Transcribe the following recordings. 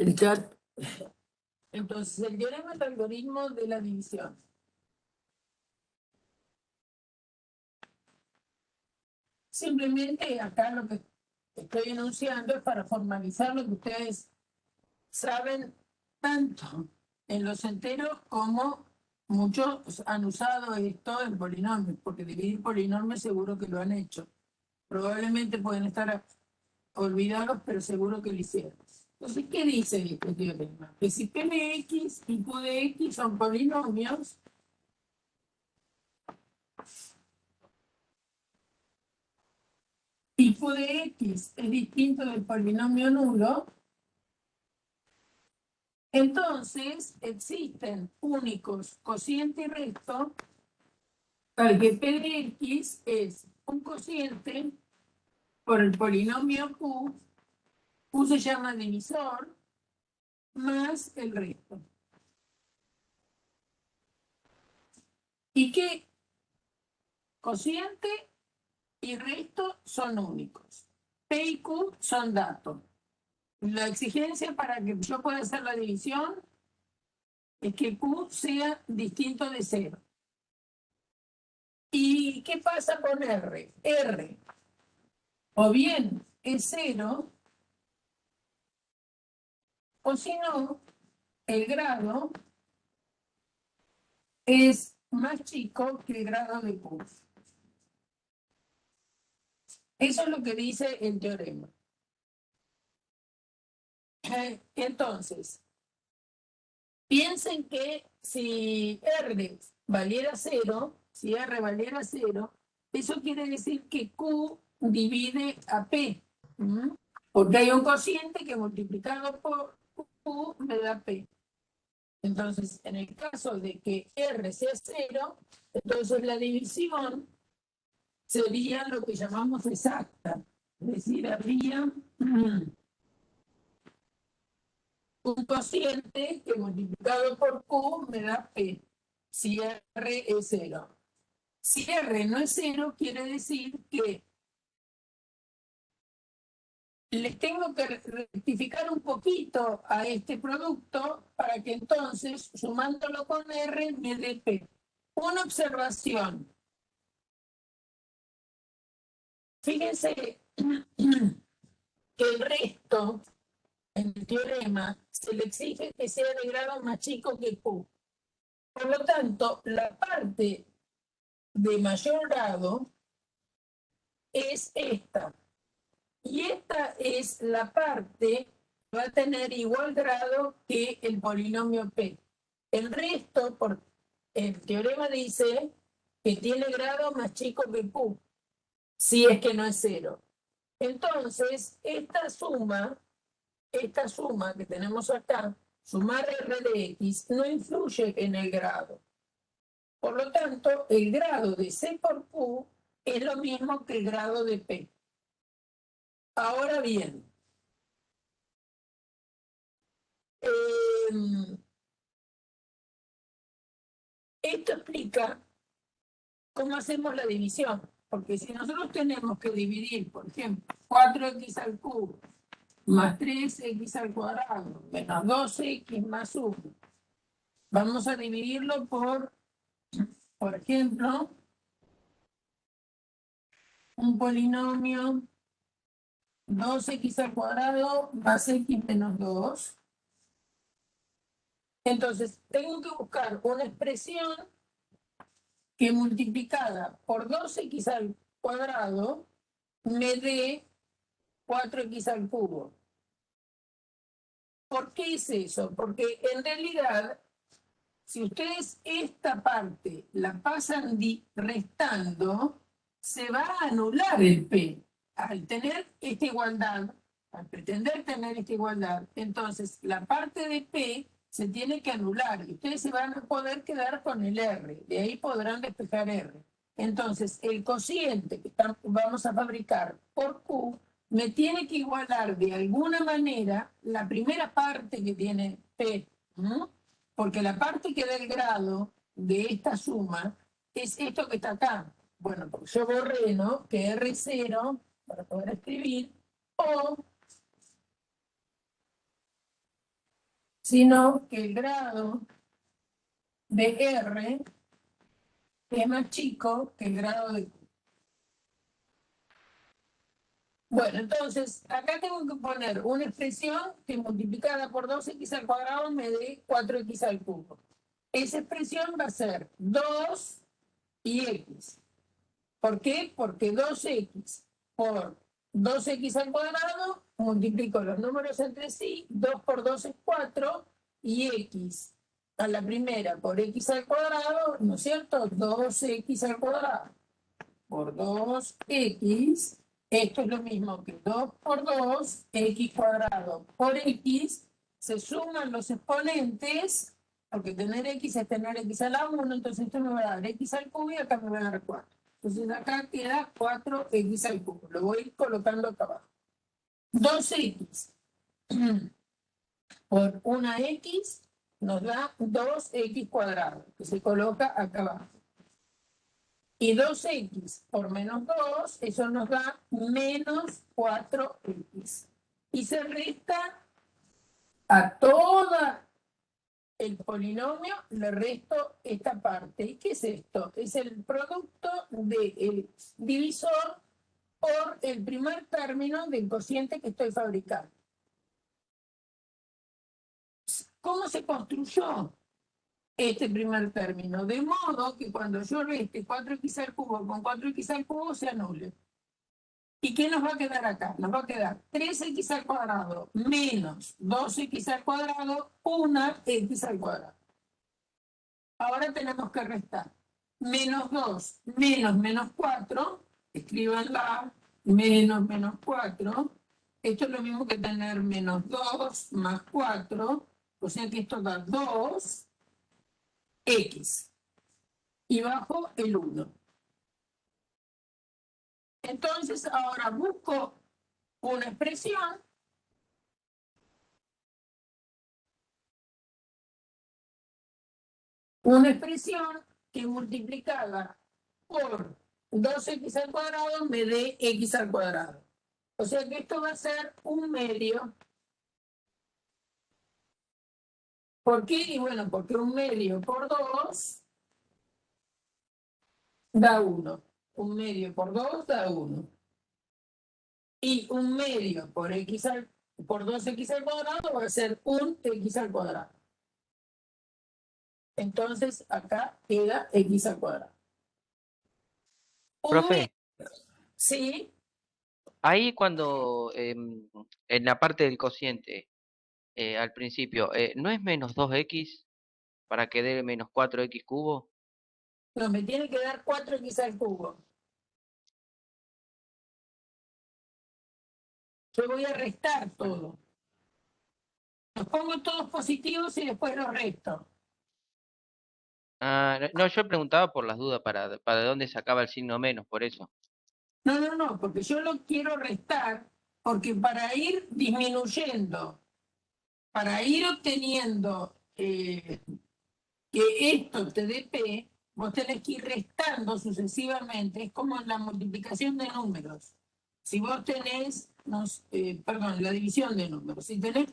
el chat. Entonces, el teorema del algoritmo de la división. Simplemente acá lo que estoy enunciando es para formalizar lo que ustedes saben tanto en los enteros como muchos han usado esto en polinomios, porque dividir polinomios seguro que lo han hecho. Probablemente pueden estar olvidados, pero seguro que lo hicieron. Entonces, ¿qué dice este teorema? Que si P de X y Q de X son polinomios, y Q de X es distinto del polinomio nulo, entonces existen únicos cociente y resto para que P de X es un cociente por el polinomio Q, Q se llama divisor, más el resto. Y que cociente y resto son únicos. P y Q son datos. La exigencia para que yo pueda hacer la división es que Q sea distinto de 0. ¿Y qué pasa con R? R o bien es 0, o si no, el grado es más chico que el grado de Q. Eso es lo que dice el teorema. Entonces, piensen que si R valiera 0, si R valiera 0, eso quiere decir que Q divide a P. Porque hay un cociente que multiplicado por Q me da P. Entonces, en el caso de que R sea 0, entonces la división sería lo que llamamos exacta. Es decir, habría un cociente que multiplicado por Q me da P, si R es 0. Si R no es 0, quiere decir que les tengo que rectificar un poquito a este producto para que entonces, sumándolo con R, me dé P. Una observación. Fíjense que el resto, en el teorema, se le exige que sea de grado más chico que Q. Por lo tanto, la parte de mayor grado es esta. Y esta es la parte que va a tener igual grado que el polinomio P. El resto, por el teorema dice que tiene grado más chico que Q, si es que no es 0. Entonces, esta suma que tenemos acá, sumar R de X, no influye en el grado. Por lo tanto, el grado de C por Q es lo mismo que el grado de P. Ahora bien, esto explica cómo hacemos la división. Porque si nosotros tenemos que dividir, por ejemplo, 4x al cubo más 3x al cuadrado menos 2x más 1, vamos a dividirlo por ejemplo, un polinomio 2x al cuadrado más x menos 2. Entonces, tengo que buscar una expresión que multiplicada por 2x al cuadrado me dé 4x al cubo. ¿Por qué es eso? Porque en realidad, si ustedes esta parte la pasan restando, se va a anular el P. Al tener esta igualdad, al pretender tener esta igualdad, entonces la parte de P se tiene que anular y ustedes se van a poder quedar con el R. De ahí podrán despejar R. Entonces, el cociente que vamos a fabricar por Q me tiene que igualar de alguna manera la primera parte que tiene P, ¿no? Porque la parte que da el grado de esta suma es esto que está acá. Bueno, porque yo borré, ¿no? Que R0, para poder escribir, o sino que el grado de R es más chico que el grado de Q. Bueno, entonces, acá tengo que poner una expresión que multiplicada por 2x al cuadrado me dé 4x al cubo. Esa expresión va a ser 2 y x. ¿Por qué? Porque 2x por 2x al cuadrado, multiplico los números entre sí, 2 por 2 es 4, y x a la primera por x al cuadrado, ¿no es cierto? 2x al cuadrado por 2x, esto es lo mismo que 2 por 2, x cuadrado por x, se suman los exponentes, porque tener x es tener x a la 1, entonces esto me va a dar x al cubo y acá me va a dar 4. Entonces acá queda 4x al cubo. Lo voy a ir colocando acá abajo. 2x por una x nos da 2x cuadrado, que se coloca acá abajo. Y 2x por menos 2, eso nos da menos 4x. Y se resta a toda el polinomio, le resto esta parte. ¿Y qué es esto? Es el producto del divisor por el primer término del cociente que estoy fabricando. ¿Cómo se construyó este primer término? De modo que cuando yo reste 4x al cubo con 4x al cubo se anule. ¿Y qué nos va a quedar acá? Nos va a quedar 3x al cuadrado menos 2x al cuadrado, 1x al cuadrado. Ahora tenemos que restar. Menos 2 menos menos 4, escríbanla, menos 4. Esto es lo mismo que tener menos 2 más 4, o sea que esto da 2x. Y bajo el 1. Entonces ahora busco una expresión que multiplicada por 2x al cuadrado me dé x al cuadrado. O sea que esto va a ser un medio. ¿Por qué? Y bueno, porque un medio por 2 da 1. Un medio por 2 da 1. Y un medio por 2x al cuadrado va a ser un x al cuadrado. Entonces acá queda x al cuadrado. Profe, Sí, ahí cuando en la parte del cociente, al principio, ¿no es menos 2x para que dé menos 4x cubo? no, me tiene que dar 4x al cubo. Yo voy a restar todo. Los pongo todos positivos y después los resto. Ah, no, yo preguntaba por las dudas para dónde sacaba el signo menos, por eso. No, porque yo lo quiero restar, porque para ir disminuyendo, para ir obteniendo que esto te dé P, vos tenés que ir restando sucesivamente, es como la multiplicación de números. Si vos tenés, la división de números, si tenés,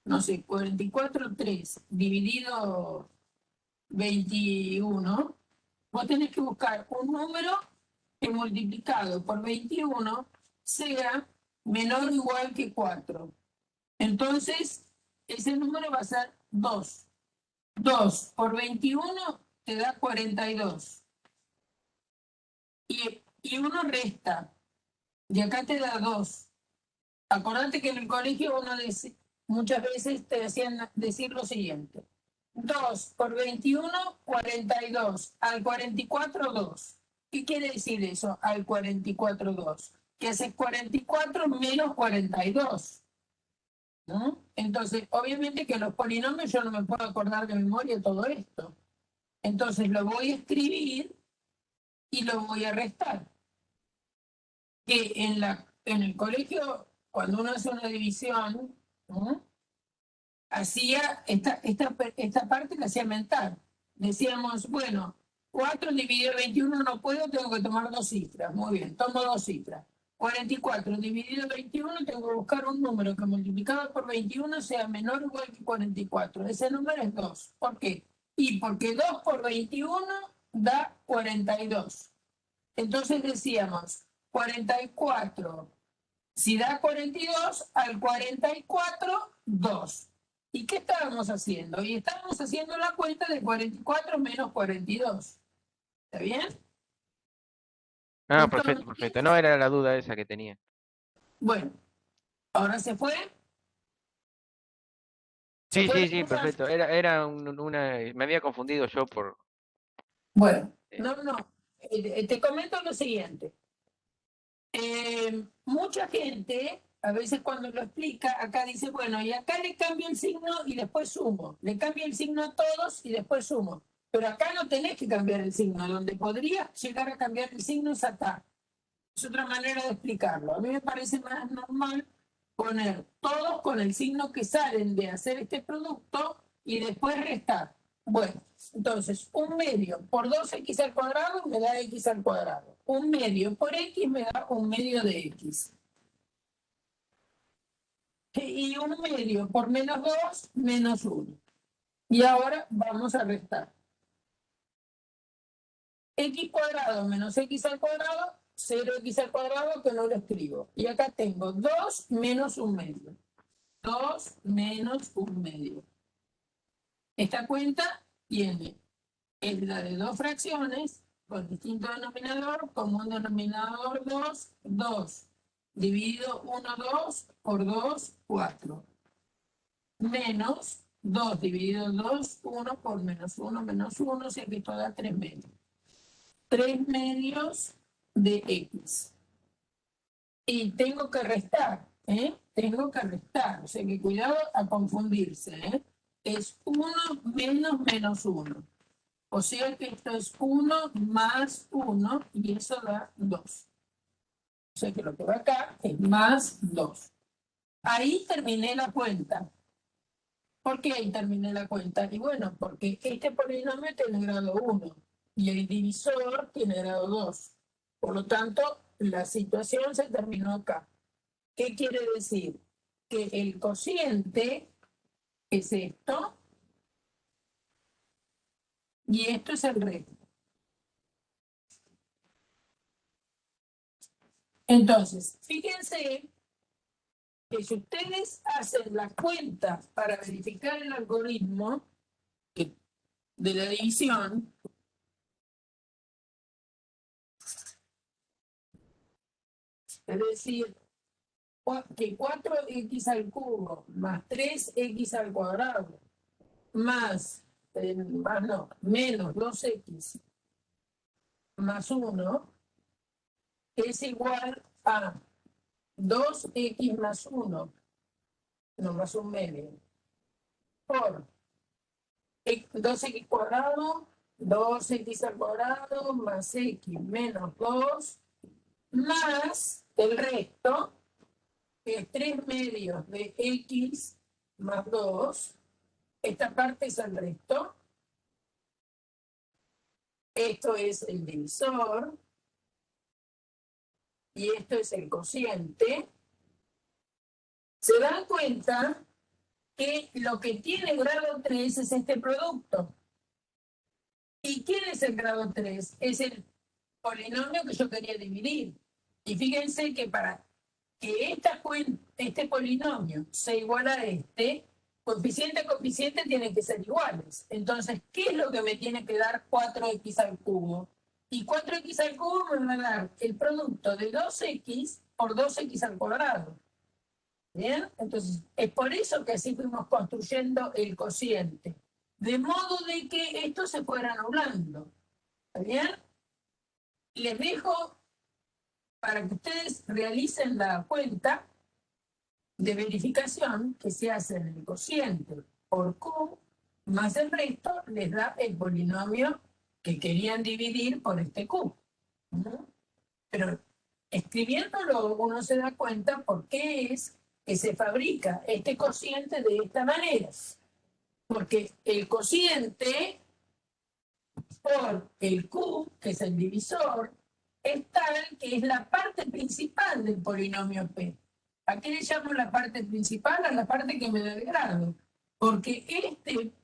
no sé, 44,3 dividido 21, vos tenés que buscar un número que multiplicado por 21 sea menor o igual que 4. Entonces, ese número va a ser 2. 2 por 21 te da 42. Y uno resta. Y acá te da 2. Acordate que en el colegio muchas veces te hacían decir lo siguiente. 2 por 21, 42. Al 44, 2. ¿Qué quiere decir eso? Al 44, 2. Que haces 44 menos 42. ¿No? Entonces, obviamente que los polinomios yo no me puedo acordar de memoria todo esto. Entonces lo voy a escribir y lo voy a restar. Que en el colegio, cuando uno hace una división, ¿no? Hacía esta parte la hacía mental. Decíamos, bueno, 4 dividido 21 no puedo, tengo que tomar 2 cifras. Muy bien, tomo 2 cifras. 44 dividido 21, tengo que buscar un número que multiplicado por 21 sea menor o igual que 44. Ese número es 2. ¿Por qué? Y porque 2 por 21 da 42. Entonces decíamos 44. Si da 42, al 44, 2. ¿Y qué estábamos haciendo? Y estábamos haciendo la cuenta de 44 menos 42. ¿Está bien? Ah, Entonces, perfecto, perfecto. No era la duda esa que tenía. bueno, ahora se fue. ¿Se Sí, fue sí, la sí, duda? perfecto. Era una... Me había confundido yo por... Bueno, eh, no. Te comento lo siguiente. Mucha gente, a veces cuando lo explica, acá dice, bueno, y acá le cambio el signo y después sumo. Le cambio el signo a todos y después sumo. Pero acá no tenés que cambiar el signo. Donde podrías llegar a cambiar el signo es acá. Es otra manera de explicarlo. A mí me parece más normal poner todos con el signo que salen de hacer este producto y después restar. Bueno, entonces, un medio por 2x al cuadrado me da x al cuadrado. Un medio por x me da un medio de x. Y un medio por menos 2, menos 1. Y ahora vamos a restar. X cuadrado menos x al cuadrado, 0x al cuadrado, que no lo escribo. Y acá tengo 2 menos un medio. 2 menos un medio. Esta cuenta tiene es la de dos fracciones con distinto denominador, común denominador 2, 2. Dividido 1, 2 por 2, 4. Menos 2 dividido 2, 1 por menos 1, o sea que esto da 3 medios. 3 medios de x. Y tengo que restar, ¿eh? Tengo que restar, o sea que cuidado a confundirse, ¿eh? Es 1 menos menos 1. O sea que esto es 1 más 1 y eso da 2. O sea que lo que va acá es más 2. Ahí terminé la cuenta. ¿Por qué ahí terminé la cuenta? Y bueno, porque este polinomio tiene grado 1 y el divisor tiene grado 2. Por lo tanto, la situación se terminó acá. ¿Qué quiere decir? Que el cociente es esto y esto es el resto. Entonces, fíjense que si ustedes hacen las cuentas para verificar el algoritmo de la división, es decir, que 4x al cubo más 3x al cuadrado más, menos 2x más 1 es igual a 2x más 1, no más un medio, por 2x cuadrado, 2x al cuadrado más x menos 2 más el resto, que es 3 medios de x más 2. Esta parte es el resto. Esto es el divisor. Y esto es el cociente. Se dan cuenta que lo que tiene grado 3 es este producto. ¿Y quién es el grado 3? Es el polinomio que yo quería dividir. Y fíjense que para que este polinomio sea igual a este, coeficiente a coeficiente tienen que ser iguales. Entonces, ¿qué es lo que me tiene que dar 4x al cubo? Y 4x al cubo me va a dar el producto de 2x por 2x al cuadrado. ¿Bien? Entonces, es por eso que así fuimos construyendo el cociente. De modo de que esto se fuera anulando. ¿Está bien? Les dejo para que ustedes realicen la cuenta de verificación que se hace en el cociente por Q más el resto les da el polinomio que querían dividir por este Q. Pero escribiéndolo uno se da cuenta por qué es que se fabrica este cociente de esta manera. Porque el cociente por el Q, que es el divisor, es tal que es la parte principal del polinomio P. ¿A qué le llamo la parte principal? A la parte que me da el grado. Porque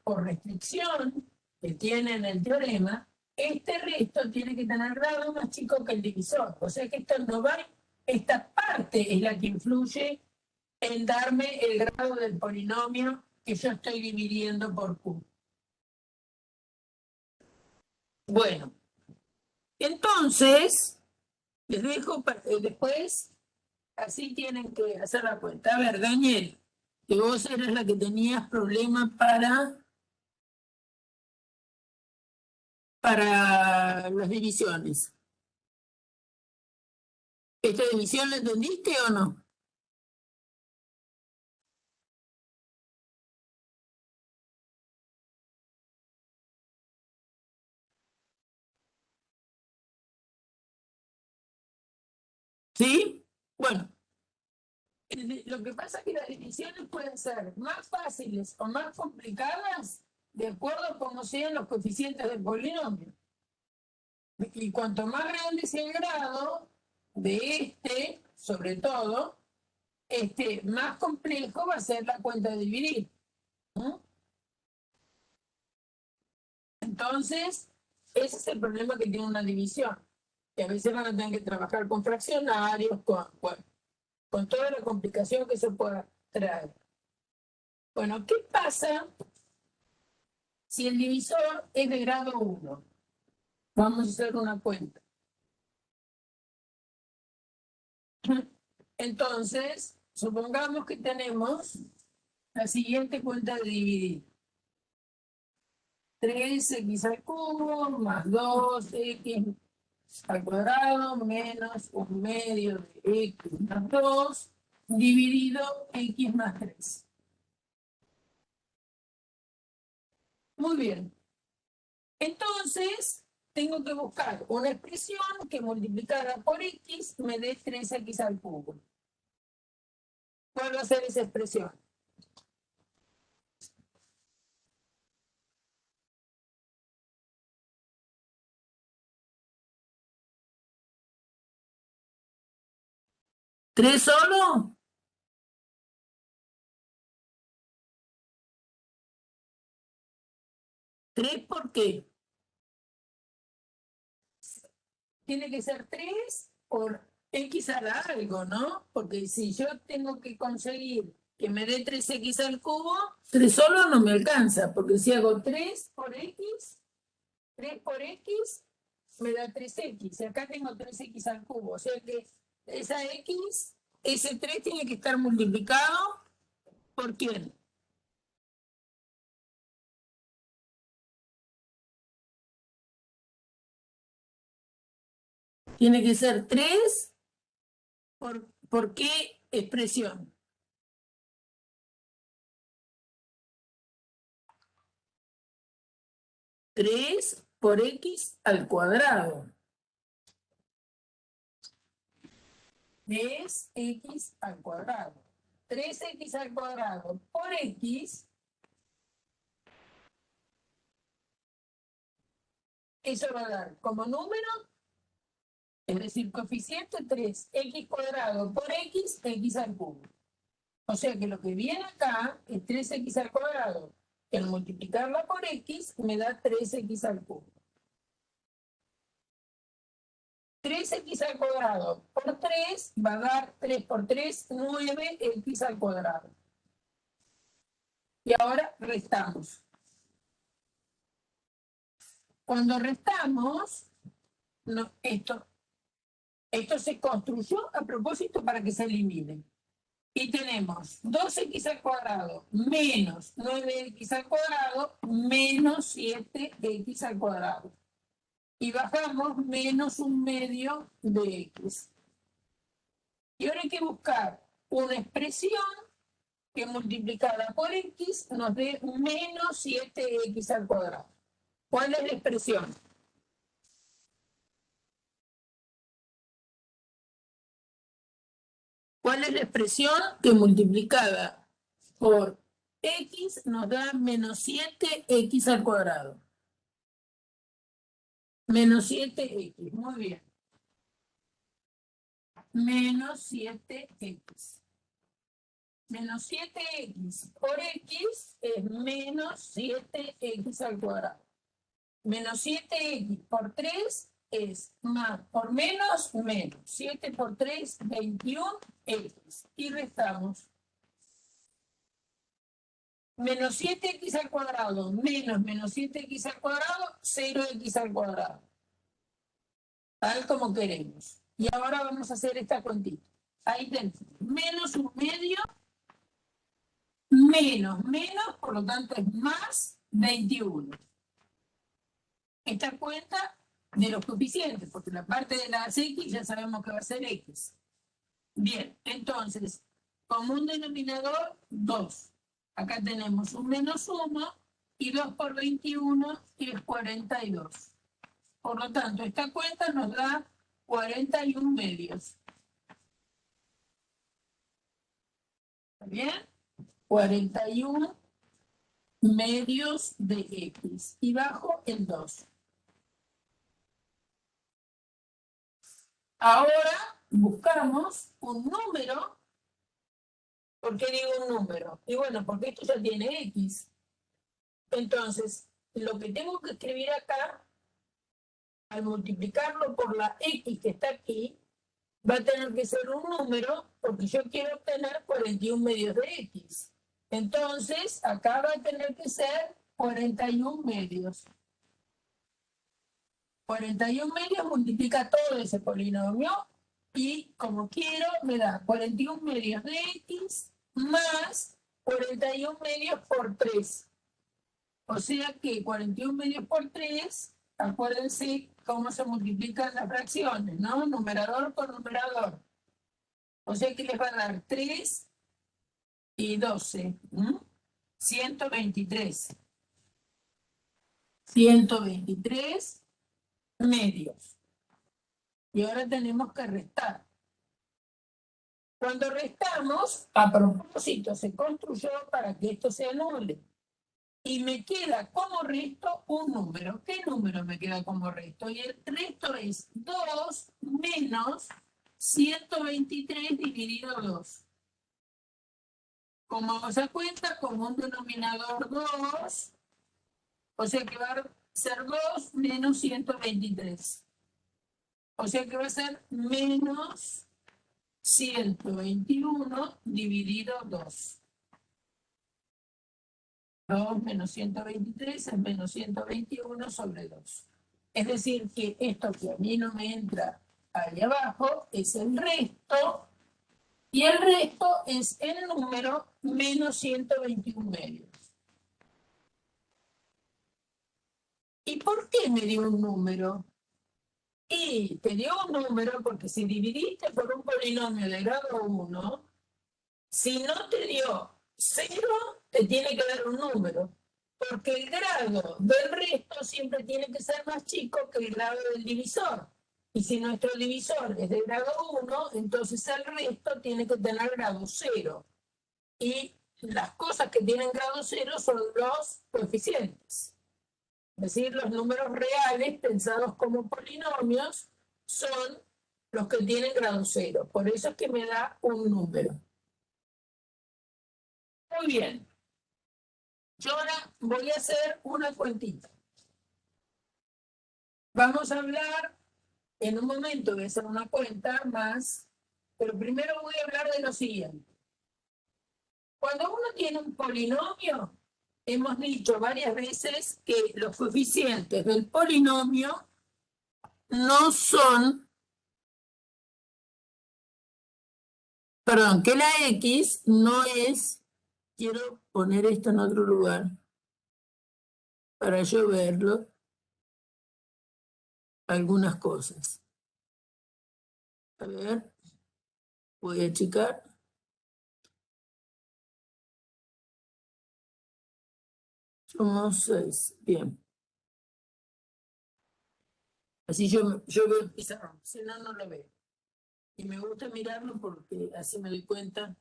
por restricción que tiene en el teorema, este resto tiene que tener grado más chico que el divisor. O sea que esto no va, esta parte es la que influye en darme el grado del polinomio que yo estoy dividiendo por Q. Bueno, entonces, les dejo después, así tienen que hacer la cuenta. A ver, Daniel, que vos eras la que tenías problemas para las divisiones. ¿Esta división la entendiste o no? ¿Sí? Bueno, lo que pasa es que las divisiones pueden ser más fáciles o más complicadas de acuerdo a cómo sean los coeficientes del polinomio. Y cuanto más grande sea el grado de sobre todo, más complejo va a ser la cuenta de dividir. ¿No? Entonces, ese es el problema que tiene una división. Que a veces van a tener que trabajar con fraccionarios, con toda la complicación que eso pueda traer. Bueno, ¿qué pasa si el divisor es de grado 1? Vamos a hacer una cuenta. Entonces, supongamos que tenemos la siguiente cuenta de dividir. 3x al cubo más 2x al cuadrado menos 1/2 de x más 2 dividido x más 3. Muy bien. Entonces, tengo que buscar una expresión que multiplicada por x me dé 3x al cubo. ¿Cuál va a ser esa expresión? ¿3 solo? ¿3 por qué? Tiene que ser 3 por x a la algo, ¿no? Porque si yo tengo que conseguir que me dé 3x al cubo, 3 solo no me alcanza, porque si hago 3 por x me da 3x. Y acá tengo 3x al cubo. O sea que esa x, ese 3 tiene que estar multiplicado ¿por quién? Tiene que ser 3 ¿por qué expresión? ¿3 por x al cuadrado? Es x al cuadrado. 3x al cuadrado por x, eso va a dar como número, es decir, coeficiente 3, x cuadrado por x, x al cubo. O sea que lo que viene acá es 3x al cuadrado, que al multiplicarla por x me da 3x al cubo. 3x al cuadrado por 3 va a dar 3 por 3, 9x al cuadrado. Y ahora restamos. Cuando restamos, esto se construyó a propósito para que se elimine. Y tenemos 2x al cuadrado menos 9x al cuadrado menos 7x al cuadrado. Y bajamos menos 1/2 de x. Y ahora hay que buscar una expresión que multiplicada por x nos dé menos 7x al cuadrado. ¿Cuál es la expresión? ¿Cuál es la expresión que multiplicada por x nos da menos 7x al cuadrado? Menos 7x, muy bien. menos 7x. Menos 7x por x es menos 7x al cuadrado. Menos 7x por 3 es más por menos, menos. 7 por 3, 21x. Y restamos. Menos 7x al cuadrado menos menos 7x al cuadrado, 0x al cuadrado. Tal como queremos. Y ahora vamos a hacer esta cuentita. Ahí tenemos menos un medio, menos, menos, por lo tanto es más 21. Esta cuenta de los coeficientes, porque la parte de las x ya sabemos que va a ser x. Bien, entonces, común denominador, 2. Acá tenemos un menos 1 y 2 por 21 es 42. Por lo tanto, esta cuenta nos da 41 medios. ¿Está bien? 41 medios de x. Y bajo el 2. Ahora buscamos un número. ¿Por qué digo un número? Y bueno, porque esto ya tiene x. Entonces, lo que tengo que escribir acá, al multiplicarlo por la x que está aquí, va a tener que ser un número, porque yo quiero obtener 41 medios de x. Entonces, acá va a tener que ser 41 medios. 41 medios multiplica todo ese polinomio y como quiero me da 41 medios de x más 41 medios por 3. O sea que 41 medios por 3, acuérdense cómo se multiplican las fracciones, ¿no? Numerador por numerador. O sea que les va a dar 3 y 12. 123. 123 medios. Y ahora tenemos que restar. Cuando restamos, a propósito, se construyó para que esto se anule. Y me queda como resto un número. ¿Qué número me queda como resto? Y el resto es 2 menos 123 dividido 2. Como se cuenta como un denominador 2, o sea que va a ser 2 menos 123. O sea que va a ser menos 121 dividido 2. 2 menos 123 es menos 121 sobre 2. Es decir, que esto que a mí no me entra ahí abajo es el resto, y el resto es el número menos 121 medios. ¿Y por qué me dio un número? Y te dio un número porque si dividiste por un polinomio de grado 1, si no te dio 0, te tiene que dar un número. Porque el grado del resto siempre tiene que ser más chico que el grado del divisor. Y si nuestro divisor es de grado 1, entonces el resto tiene que tener grado 0. Y las cosas que tienen grado 0 son los coeficientes. Es decir, los números reales pensados como polinomios son los que tienen grado 0. Por eso es que me da un número. Muy bien. Yo ahora voy a hacer una cuentita. Vamos a hablar, en un momento voy a hacer una cuenta más, pero primero voy a hablar de lo siguiente. Cuando uno tiene un polinomio, hemos dicho varias veces que los coeficientes del polinomio no son, perdón, que la x no es, quiero poner esto en otro lugar para yo verlo, algunas cosas. A ver, voy a achicar. Somos 6, bien. Así yo veo el pizarrón, si no, no lo veo. Y me gusta mirarlo porque así me doy cuenta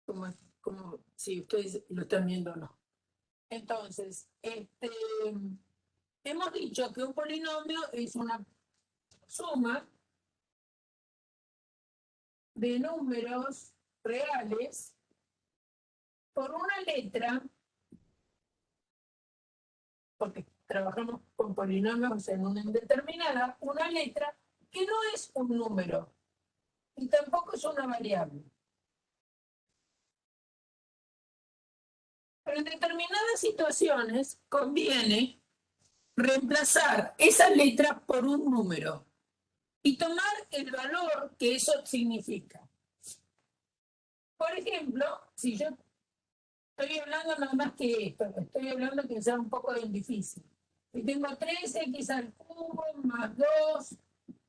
como si ustedes lo están viendo o no. Entonces, hemos dicho que un polinomio es una suma de números reales por una letra, porque trabajamos con polinomios en una indeterminada, una letra que no es un número y tampoco es una variable. Pero en determinadas situaciones conviene reemplazar esa letra por un número y tomar el valor que eso significa. Por ejemplo, si yo estoy hablando nada más que esto, estoy hablando que sea un poco difícil. Si tengo 3x al cubo más 2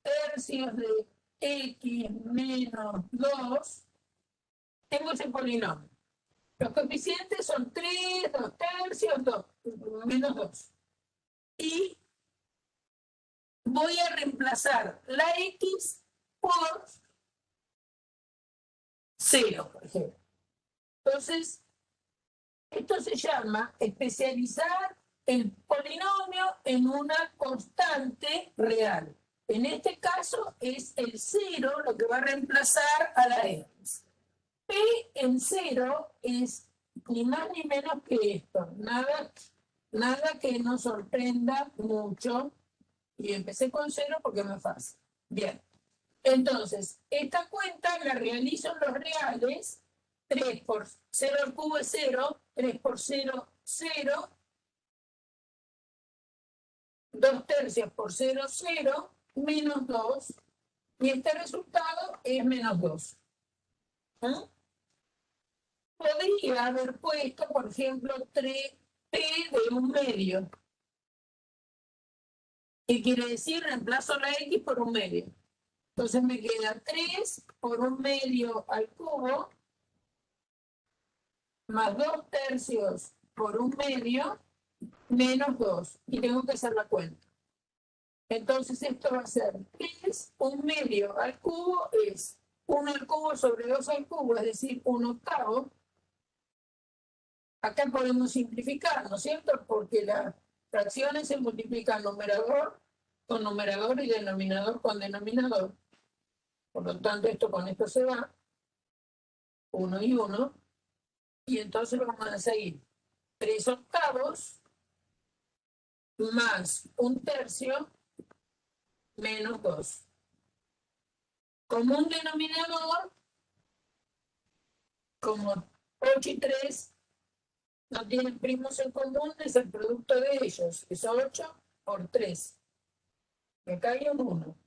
tercios de x menos 2, tengo ese polinomio. Los coeficientes son 3, 2 tercios, 2, menos 2. Y voy a reemplazar la x por 0, por ejemplo. Entonces, esto se llama especializar el polinomio en una constante real. En este caso es el 0 lo que va a reemplazar a la x. P en 0 es ni más ni menos que esto. Nada que nos sorprenda mucho. Y empecé con 0 porque me fácil. Bien. Entonces, esta cuenta la realizo en los reales. 3 por 0 al cubo es 0. 3 por 0, 0. 2 tercios por 0, 0. Menos 2. Y este resultado es menos 2. ¿Ah? Podría haber puesto, por ejemplo, 3p de 1 medio. ¿Qué quiere decir? Reemplazo la x por 1 medio. Entonces me queda 3 por 1 medio al cubo más 2 tercios por 1 medio menos 2. Y tengo que hacer la cuenta. Entonces esto va a ser 3, 1 medio al cubo es 1 al cubo sobre 2 al cubo, es decir, 1/8. Acá podemos simplificar, ¿no es cierto? Porque las fracciones se multiplican numerador con numerador y denominador con denominador. Por lo tanto, esto con esto se va. 1 y 1. Y entonces vamos a seguir. 3/8 más 1 tercio menos 2. Como un denominador, como 8 y 3 no tienen primos en común, es el producto de ellos. Es 8 por 3. Me cae un 1.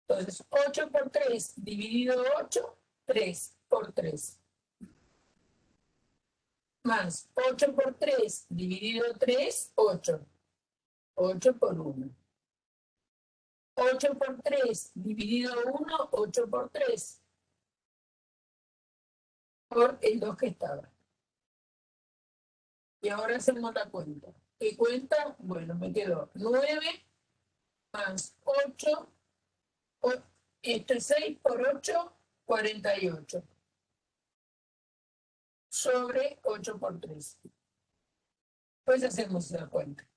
Entonces, 8 por 3 dividido 8, 3 por 3. Más 8 por 3 dividido 3, 8. 8 por 1. 8 por 3 dividido 1, 8 por 3. Por el 2 que estaba. Y ahora hacemos la cuenta. ¿Qué cuenta? Bueno, me quedó 9 más 8. Esto es 6 por 8, 48. Sobre 8 por 3. Pues hacemos la cuenta.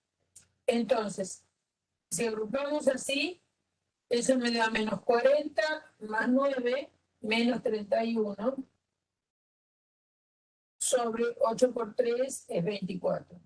Entonces, si agrupamos así, eso me da menos 40 más 9, menos 31. Sobre 8 por 3 es 24.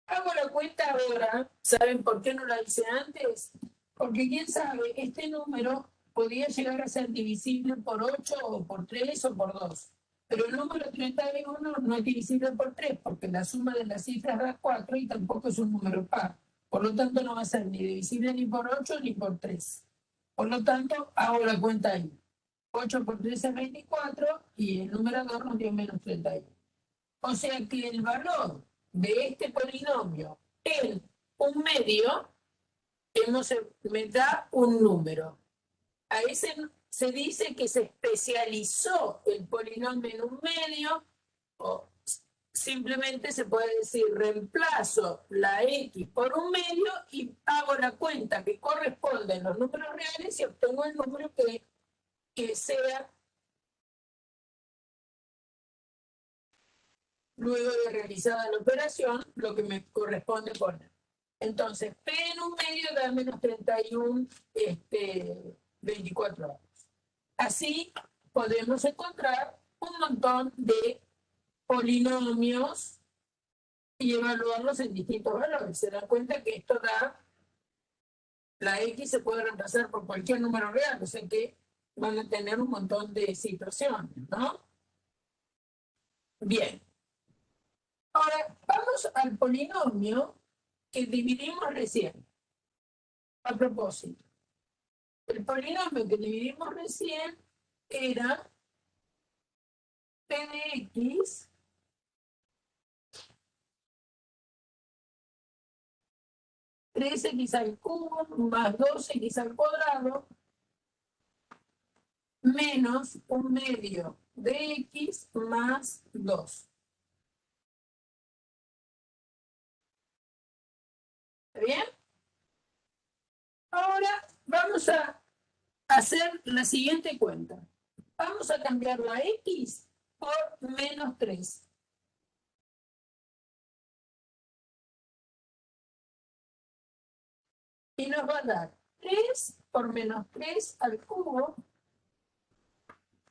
Hago la cuenta ahora. ¿Saben por qué no la hice antes? Porque quién sabe, este número podía llegar a ser divisible por 8 o por 3 o por 2. Pero el número 31 no es divisible por 3 porque la suma de las cifras da 4 y tampoco es un número par. Por lo tanto, no va a ser ni divisible ni por 8 ni por 3. Por lo tanto, hago la cuenta ahí. 8 por 3 es 24 y el numerador nos dio menos 31. O sea que el valor de este polinomio en 1 medio me da un número. A ese se dice que se especializó el polinomio en 1 medio, o simplemente se puede decir reemplazo la x por 1 medio y hago la cuenta que corresponde en los números reales y obtengo el número que sea luego de realizada la operación, lo que me corresponde poner. Entonces, P en 1 medio da menos 31, 24 horas. Así podemos encontrar un montón de polinomios y evaluarlos en distintos valores. Se dan cuenta que esto da, la X se puede reemplazar por cualquier número real, o sea que van a tener un montón de situaciones, ¿no? Bien. Ahora, vamos al polinomio que dividimos recién. A propósito, el polinomio que dividimos recién era P de X (3x al cubo más 2x al cuadrado) menos 1/2 de x más 2. ¿Está bien? Ahora vamos a hacer la siguiente cuenta. Vamos a cambiar la x por menos 3. Y nos va a dar 3 por menos 3 al cubo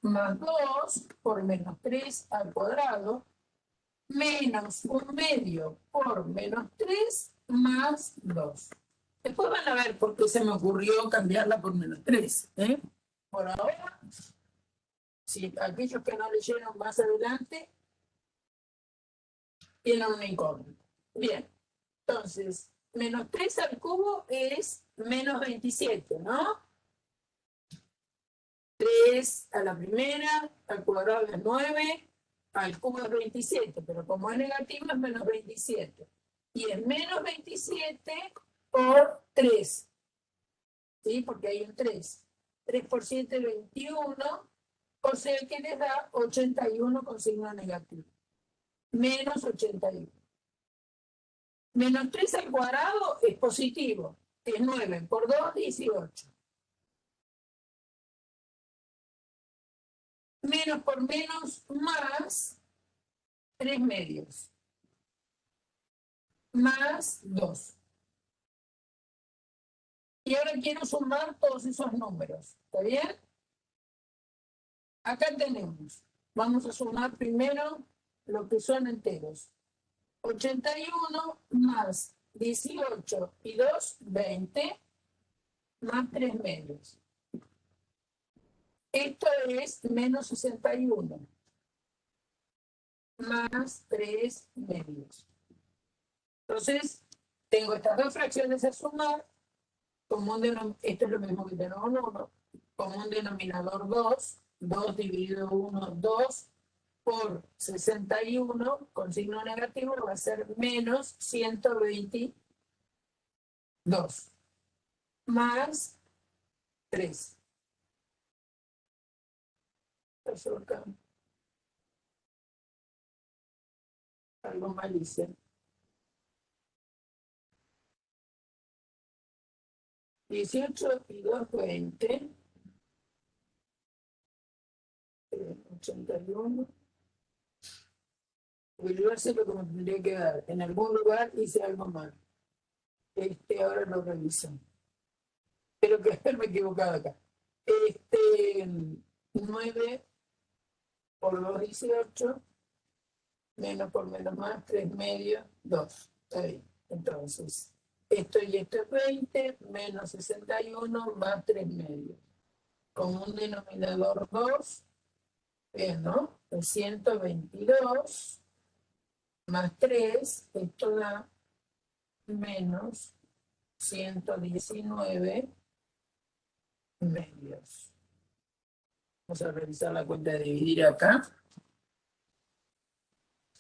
más 2 por menos 3 al cuadrado menos 1/2 por menos 3 más 2. Después van a ver por qué se me ocurrió cambiarla por menos 3. Por ahora, si aquellos que no leyeron más adelante, tienen una incógnita. Bien, entonces, menos 3 al cubo es menos 27, ¿no? 3 a la primera, al cuadrado es 9, al cubo es 27, pero como es negativo es menos 27. Y es menos 27 por 3. ¿Sí? Porque hay un 3. 3 por 7 es 21, o sea que les da 81 con signo negativo. Menos 81. Menos 3 al cuadrado es positivo. Es 9 por 2, 18. Menos por menos más 3 medios. Más 2. Y ahora quiero sumar todos esos números. ¿Está bien? Acá tenemos. Vamos a sumar primero lo que son enteros. 81 más 18 y 2, 20, más 3 medios. Esto es menos 61, más 3 medios. Entonces, tengo estas dos fracciones a sumar. Esto es lo mismo que tenemos 1. Común denominador 2. 2 dividido 1, 2. Por 61, con signo negativo, va a ser menos 122. Más 3. Eso acá. Algo malicia. 18 y 2, 20. 81. Porque yo sé lo que me tendría que dar. En algún lugar hice algo mal. Ahora lo reviso. Espero que haberme equivocado acá. 9 por 2, 18. Menos por menos más, 3 medios, 2. Está bien. Entonces, esto y esto es 20, menos 61, más 3 medios. Con un denominador 2, ¿no? 122 más 3, esto da menos 119 medios. Vamos a revisar la cuenta de dividir acá.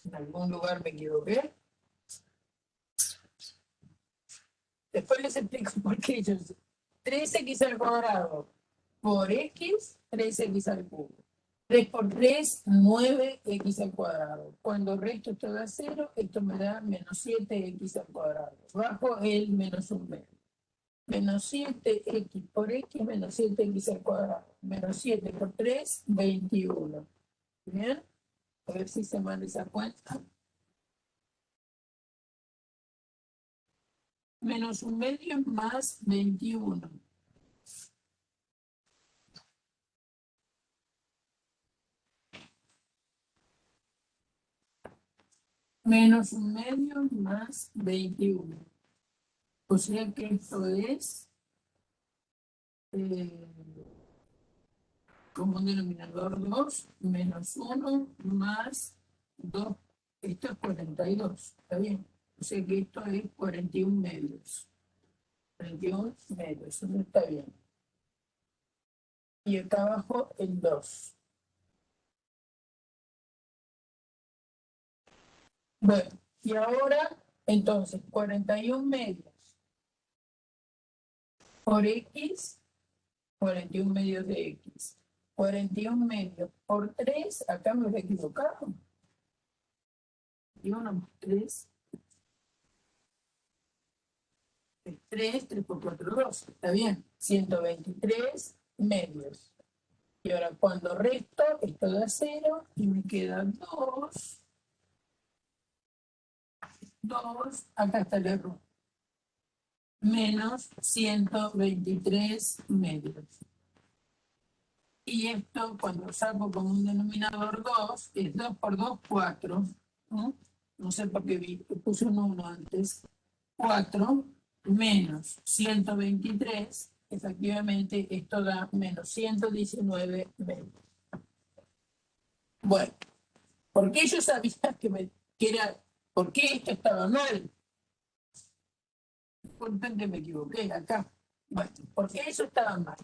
En algún lugar me equivoqué. Después les explico por qué yo 3x al cuadrado por x, 3x al cubo. 3 por 3, 9x al cuadrado. Cuando resto esto da 0, esto me da menos 7x al cuadrado. Bajo el menos 1 medio. Menos 7x por x, menos 7x al cuadrado. Menos 7 por 3, 21. ¿Bien? A ver si se manda esa cuenta. Menos 1 medio más 21. menos 1/2 más 21. O sea que esto es común denominador 2 menos 1 más 2. Esto es 42, ¿está bien? O sea que esto es 41 medios. 41 medios, eso está bien. Y acá abajo el 2. Bueno, y ahora, entonces, 41 medios por x, 41 medios de x. 41 medios por 3, acá me he equivocado. 1 más 3 es 3, 3 por 4, 2. Está bien, 123 medios. Y ahora cuando resto, esto da 0 y me queda 2. 2, acá está el error. Menos 123 medios. Y esto, cuando saco como un denominador 2, es 2 por 2, 4. No sé por qué puse un 1 antes. 4 menos 123, efectivamente esto da menos 119 medios. Bueno, ¿por qué yo sabía por qué esto estaba mal? Por repente me equivoqué acá. Bueno, ¿por qué eso estaba mal?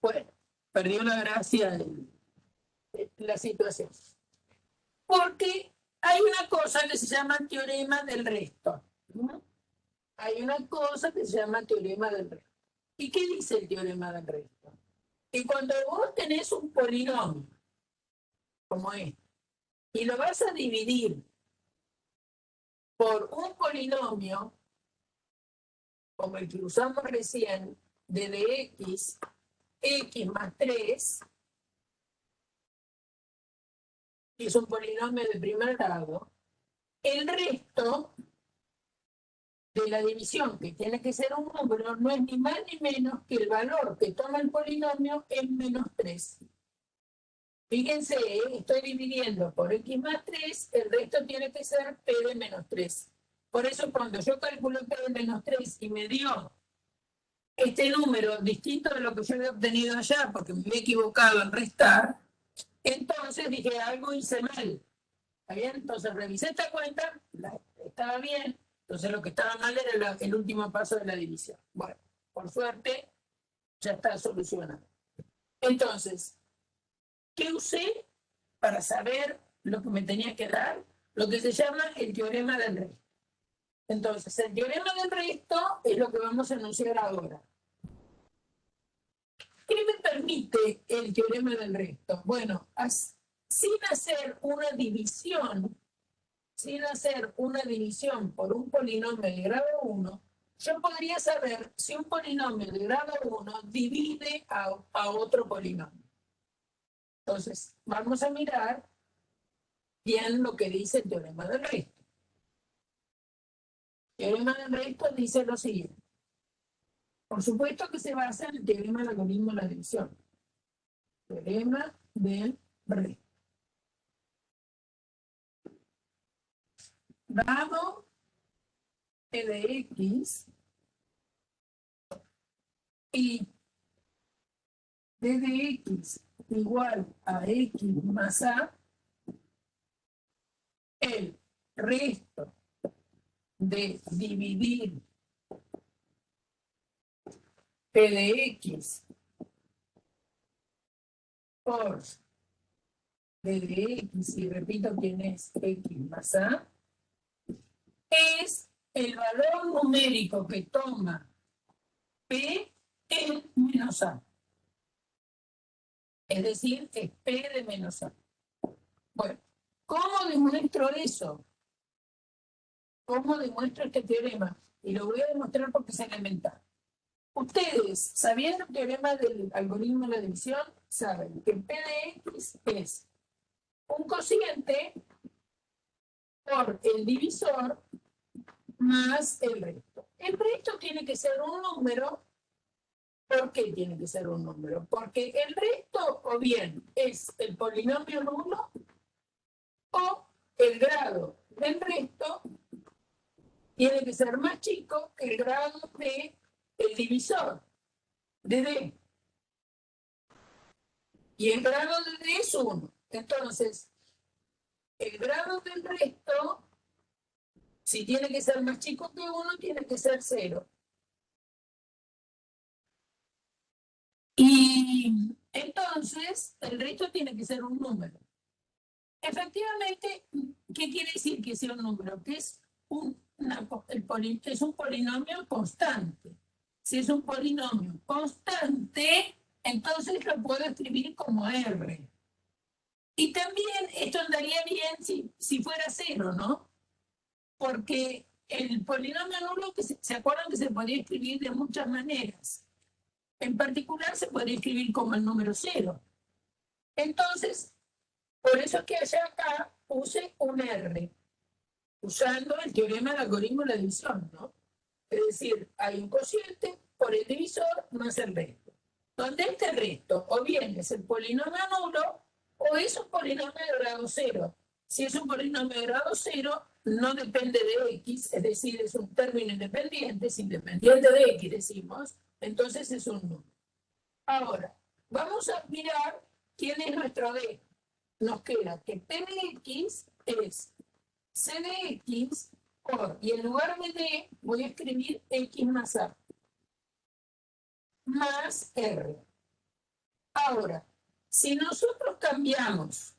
Bueno, perdió la gracia de la situación. Porque hay una cosa que se llama teorema del resto. ¿No? Hay una cosa que se llama teorema del resto. ¿Y qué dice el teorema del resto? Que cuando vos tenés un polinomio, como este, y lo vas a dividir por un polinomio, como el que usamos recién, de dx, x más 3, que es un polinomio de primer grado, el resto de la división, que tiene que ser un número, no es ni más ni menos que el valor que toma el polinomio en menos 3. Fíjense, estoy dividiendo por x más 3, el resto tiene que ser p de menos 3. Por eso cuando yo calculo p de menos 3 y me dio este número distinto de lo que yo había obtenido allá, porque me he equivocado en restar, entonces dije, algo hice mal. ¿Está bien? Entonces revisé esta cuenta, estaba bien, entonces lo que estaba mal era el último paso de la división. Bueno, por suerte, ya está solucionado. Entonces, ¿qué usé para saber lo que me tenía que dar? Lo que se llama el teorema del resto. Entonces, el teorema del resto es lo que vamos a enunciar ahora. ¿Qué me permite el teorema del resto? Bueno, sin hacer una división por un polinomio de grado 1, yo podría saber si un polinomio de grado 1 divide a otro polinomio. Entonces, vamos a mirar bien lo que dice el teorema del resto. El teorema del resto dice lo siguiente. Por supuesto que se basa en el teorema del algoritmo de la división. Teorema del resto. Dado p de x y d de x igual a x más a, el resto de dividir p de x por d de x, y repito quién es x más a, es el valor numérico que toma p en menos a. Es decir, es p de menos a. Bueno, ¿cómo demuestro eso? ¿Cómo demuestro este teorema? Y lo voy a demostrar porque es elemental. Ustedes, sabiendo el teorema del algoritmo de la división, saben que p de x es un cociente por el divisor más el resto. El resto tiene que ser un número. ¿Por qué tiene que ser un número? Porque el resto o bien es el polinomio nulo o el grado del resto tiene que ser más chico que el grado de el divisor de D. Y el grado de D es 1. Entonces, el grado del resto, si tiene que ser más chico que 1, tiene que ser 0. Y entonces, el resto tiene que ser un número. Efectivamente, ¿qué quiere decir que sea un número? Que es es un polinomio constante. Si es un polinomio constante, entonces lo puedo escribir como R. Y también esto andaría bien si fuera 0, ¿no? Porque el polinomio nulo, ¿se acuerdan que se podía escribir de muchas maneras? En particular, se podría escribir como el número 0. Entonces, por eso es que allá acá puse un R, usando el teorema del algoritmo de la división, ¿no? Es decir, hay un cociente por el divisor más el resto. Donde este resto o bien es el polinomio nulo o es un polinomio de grado 0. Si es un polinomio de grado 0, no depende de x, es decir, es un término independiente, es independiente de x, decimos, entonces es un número. Ahora, vamos a mirar quién es nuestro d. Nos queda que p de x es c de x por, y en lugar de d voy a escribir x más a más r. Ahora, si nosotros cambiamos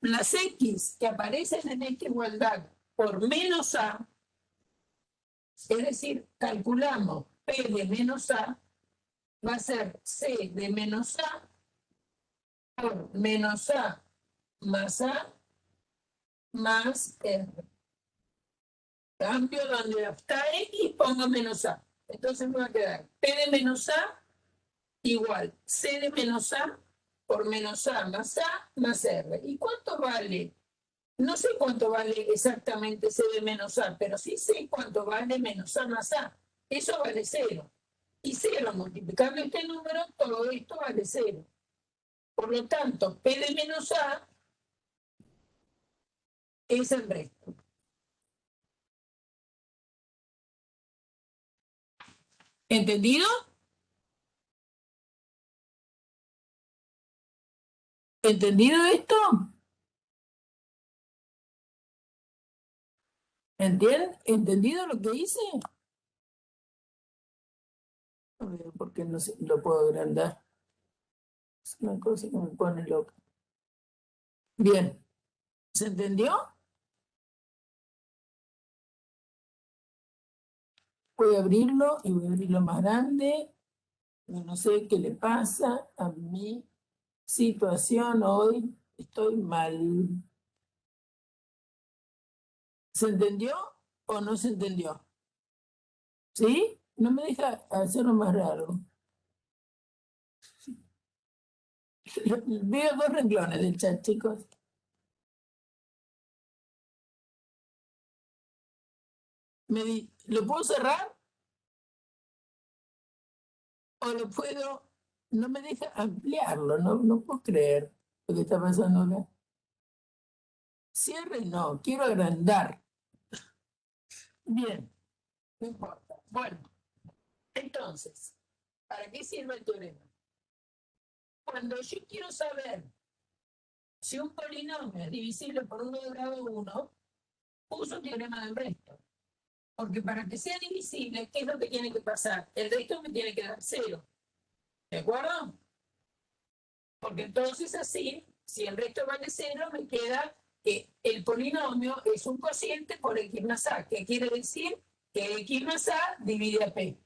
las x que aparecen en esta igualdad por menos a, es decir, calculamos p de menos a, va a ser c de menos a por menos a más r. Cambio donde está x, pongo menos a. Entonces me va a quedar p de menos a igual c de menos a por menos a más r. ¿Y cuánto vale? No sé cuánto vale exactamente c de menos a, pero sí sé cuánto vale menos a más a. Eso vale 0. Y 0 multiplicando este número, todo esto vale 0. Por lo tanto, p de menos a es el resto. ¿Entendido? ¿Entendido esto? ¿Entendido lo que hice? A ver, ¿por qué no lo puedo agrandar? Es una cosa que me pone loca. Bien. ¿Se entendió? Voy a abrirlo y voy a abrirlo más grande. No sé qué le pasa a mi situación hoy. Estoy mal. ¿Se entendió o no se entendió? ¿Sí? No me deja hacerlo más raro. Veo 2 renglones del chat, chicos. ¿Lo puedo cerrar? ¿O lo puedo...? No me deja ampliarlo, no puedo creer lo que está pasando acá. Cierre, no, quiero agrandar. Bien, no importa. Bueno, entonces, ¿para qué sirve el teorema? Cuando yo quiero saber si un polinomio es divisible por 1 de grado 1, uso el teorema del resto. Porque para que sea divisible, ¿qué es lo que tiene que pasar? El resto me tiene que dar 0. ¿De acuerdo? Porque entonces así, si el resto vale 0, me queda que el polinomio es un cociente por x más a. ¿Qué quiere decir? Que x más a divide a p.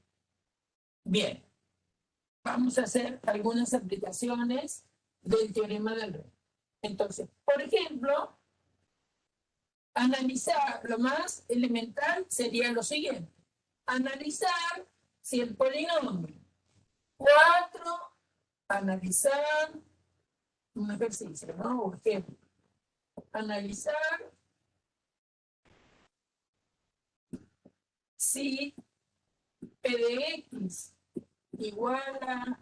Bien. Vamos a hacer algunas aplicaciones del teorema del resto. Entonces, por ejemplo, analizar lo más elemental sería lo siguiente. Analizar si el polinomio 4, analizar un ejercicio, ¿no? Por ejemplo, analizar si p de x igual a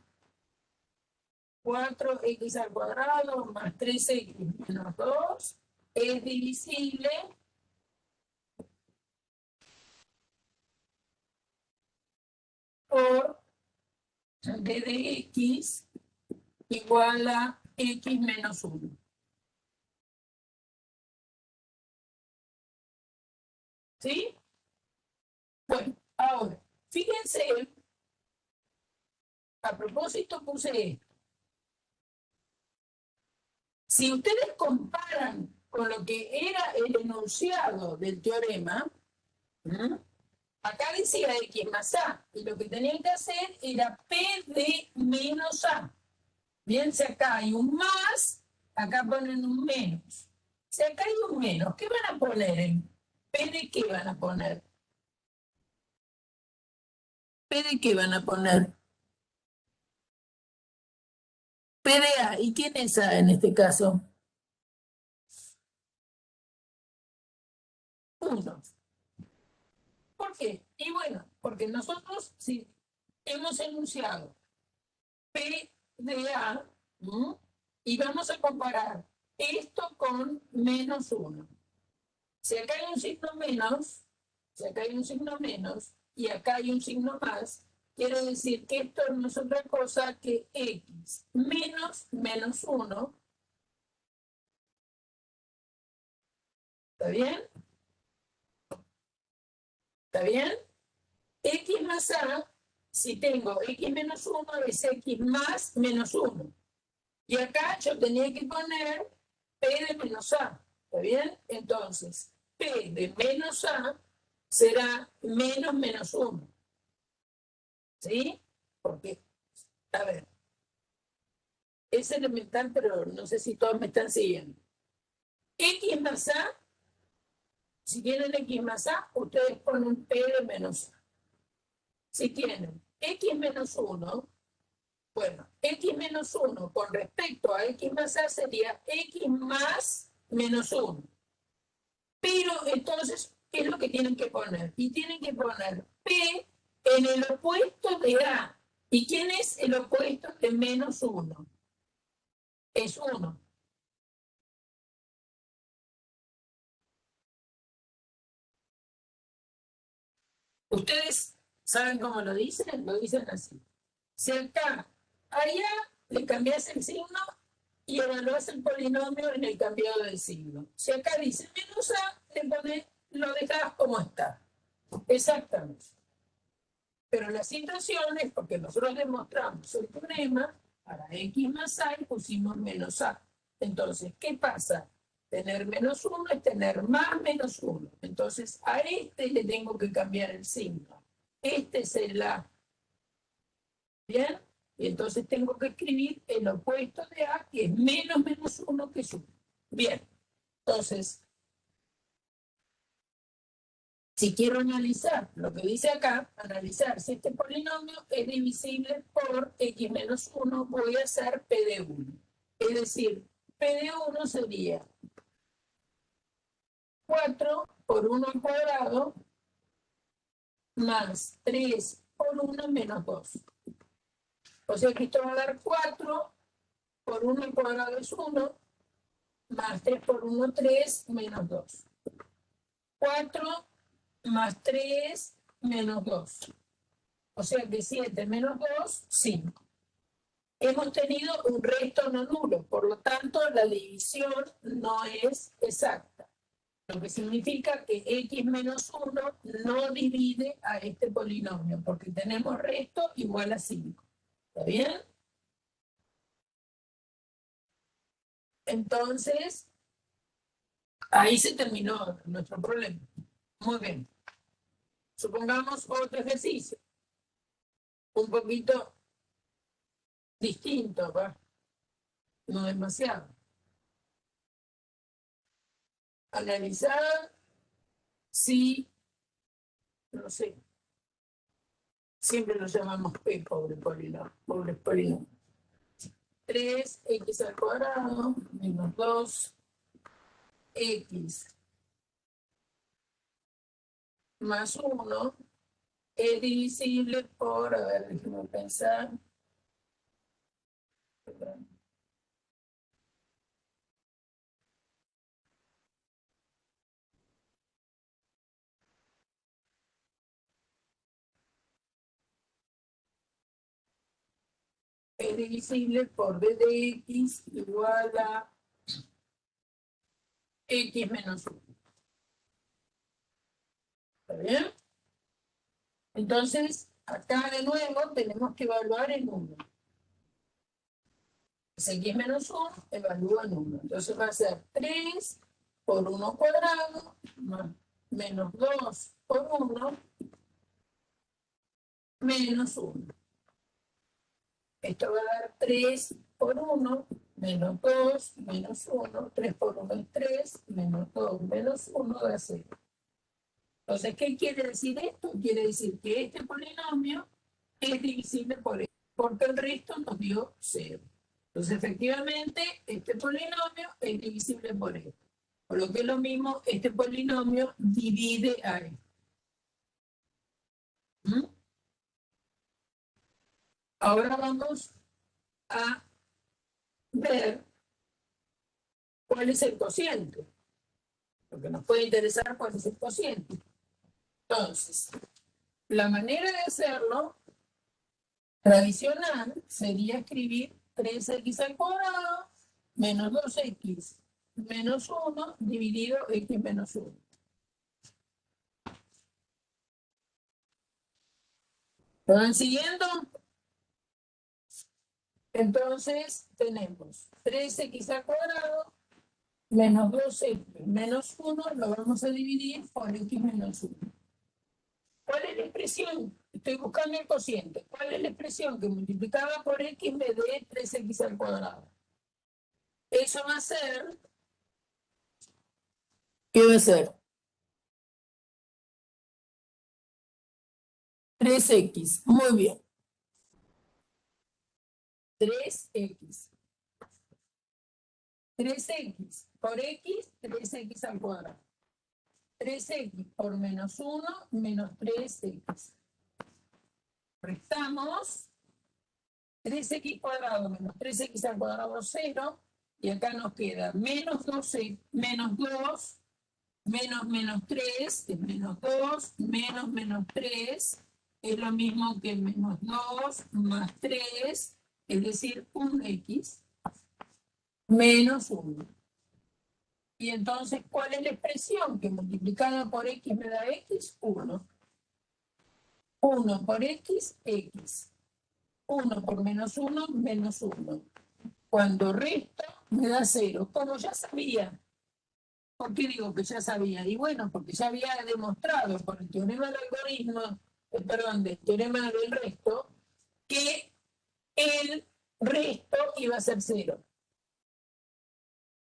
4x al cuadrado más 3x menos 2 es divisible por d de x igual a x menos 1. ¿Sí? Bueno, ahora, fíjense, a propósito puse esto. Si ustedes comparan con lo que era el enunciado del teorema, acá decía x más a, y lo que tenían que hacer era p de menos a. Bien, si acá hay un más, acá ponen un menos. Si acá hay un menos, ¿qué van a poner? ¿P de qué van a poner? ¿P de qué van a poner? P de A. ¿Y quién es A en este caso? 1. ¿Por qué? Y bueno, porque nosotros sí hemos enunciado P de A, ¿m? Y vamos a comparar esto con menos 1. Si acá hay un signo menos, si acá hay un signo menos y acá hay un signo más, quiere decir que esto no es otra cosa que x menos menos 1. ¿Está bien? ¿Está bien? X más a, si tengo x menos 1, es x más menos 1. Y acá yo tenía que poner p de menos a. ¿Está bien? Entonces, p de menos a será menos menos 1. ¿Sí? Porque, a ver, es elemental, pero no sé si todos me están siguiendo. X más a, si tienen X más a, ustedes ponen P de menos a. Si tienen X menos 1, bueno, X menos 1 con respecto a X más a sería X más menos 1. Pero entonces, ¿qué es lo que tienen que poner? Y tienen que poner P en el opuesto de A. ¿Y quién es el opuesto de menos 1? Es 1. Ustedes saben cómo lo dicen así. Si acá, allá, le cambias el signo y evaluás el polinomio en el cambiado del signo. Si acá dice menos a, lo dejas como está. Exactamente. Pero la situación es porque nosotros demostramos el teorema para x más a y pusimos menos a. Entonces, ¿qué pasa? Tener menos 1 es tener más menos 1. Entonces, a este le tengo que cambiar el signo. Este es el A. ¿Bien? Y entonces tengo que escribir el opuesto de A, que es menos menos 1 que es 1. Bien. Entonces, si quiero analizar lo que dice acá, analizar si este polinomio es divisible por x menos 1, voy a hacer P de 1. Es decir, P de 1 sería 4 por 1 al cuadrado más 3 por 1 menos 2. O sea que esto va a dar 4 por 1 al cuadrado es 1, más 3 por 1, 3, menos 2. 4 más 3 menos 2. O sea que 7 menos 2, 5. Hemos tenido un resto no nulo, por lo tanto la división no es exacta, lo que significa que x menos 1 no divide a este polinomio, porque tenemos resto igual a 5. ¿Está bien? Entonces, ahí se terminó nuestro problema. Muy bien. Supongamos otro ejercicio, un poquito distinto, ¿va? No demasiado. Analizar si, no sé, siempre lo llamamos P, pobre polinomio, pobre polinomio. 3x al cuadrado menos 2x más 1 es divisible por, a ver, déjame pensar. divisible por d de x igual a x menos 1. ¿Está bien? Entonces, acá de nuevo tenemos que evaluar en 1. Es x menos 1, evalúa en 1. Entonces va a ser 3 por 1 cuadrado más menos 2 por 1 menos 1. Esto va a dar 3 por 1 menos 2 menos 1. 3 por 1 es 3, menos 2 menos 1 da 0. Entonces, ¿qué quiere decir esto? Quiere decir que este polinomio es divisible por esto, porque el resto nos dio 0. Entonces, efectivamente, este polinomio es divisible por esto. Por lo que es lo mismo, este polinomio divide a esto. ¿Mm? Ahora vamos a ver cuál es el cociente. Porque nos puede interesar cuál es el cociente. Entonces, la manera de hacerlo tradicional sería escribir 3x al cuadrado menos 2x menos 1 dividido x menos 1. ¿Lo van siguiendo? Entonces tenemos 3x al cuadrado menos 2x menos 1, lo vamos a dividir por x menos 1. ¿Cuál es la expresión? Estoy buscando el cociente. ¿Cuál es la expresión que multiplicada por x me dé 3x al cuadrado? Eso va a ser... ¿Qué va a ser? 3x. Muy bien. 3x. 3x por x, 3x al cuadrado. 3x por menos 1, menos 3x. Restamos 3x cuadrado menos 3x al cuadrado 0. Y acá nos queda menos 12, menos 2, menos menos 3, es menos 2, menos menos 3, es lo mismo que menos 2 más 3, es decir, un x, menos 1. Y entonces, ¿cuál es la expresión? Que multiplicada por x me da x, 1. 1 por x, x. 1 por menos 1, menos 1. Cuando resto, me da 0. Como ya sabía. ¿Por qué digo que ya sabía? Y bueno, porque ya había demostrado por el teorema del algoritmo, del teorema del resto, que el resto iba a ser 0.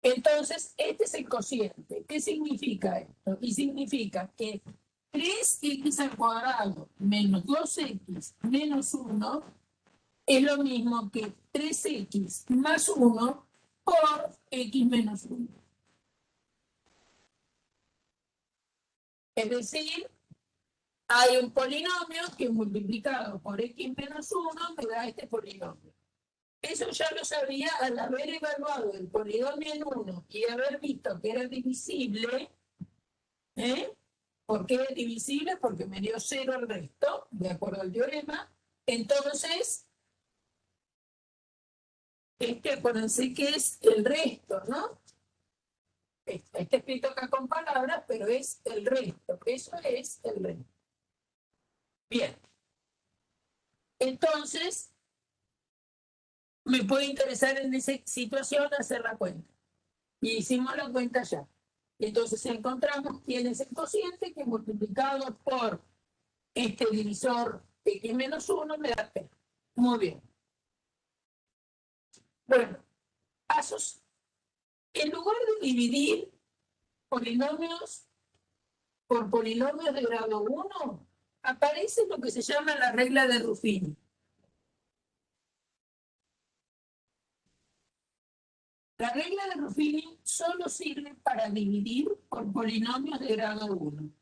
Entonces, este es el cociente. ¿Qué significa esto? Y significa que 3x al cuadrado menos 2x menos 1 es lo mismo que 3x más 1 por x menos 1. Es decir, hay un polinomio que multiplicado por x menos 1 me da este polinomio. Eso ya lo sabía al haber evaluado el polinomio en 1 y haber visto que era divisible. ¿Por qué es divisible? Porque me dio 0 el resto, de acuerdo al teorema. Entonces, acuérdense que es el resto, ¿no? Está escrito acá con palabras, pero es el resto. Eso es el resto. Bien. Entonces, me puede interesar en esa situación hacer la cuenta. Y hicimos la cuenta ya. Y entonces encontramos quién es el cociente que multiplicado por este divisor x menos 1 me da p. Muy bien. Bueno, pasos. En lugar de dividir polinomios por polinomios de grado 1, aparece lo que se llama la regla de Ruffini. La regla de Ruffini solo sirve para dividir por polinomios de grado 1.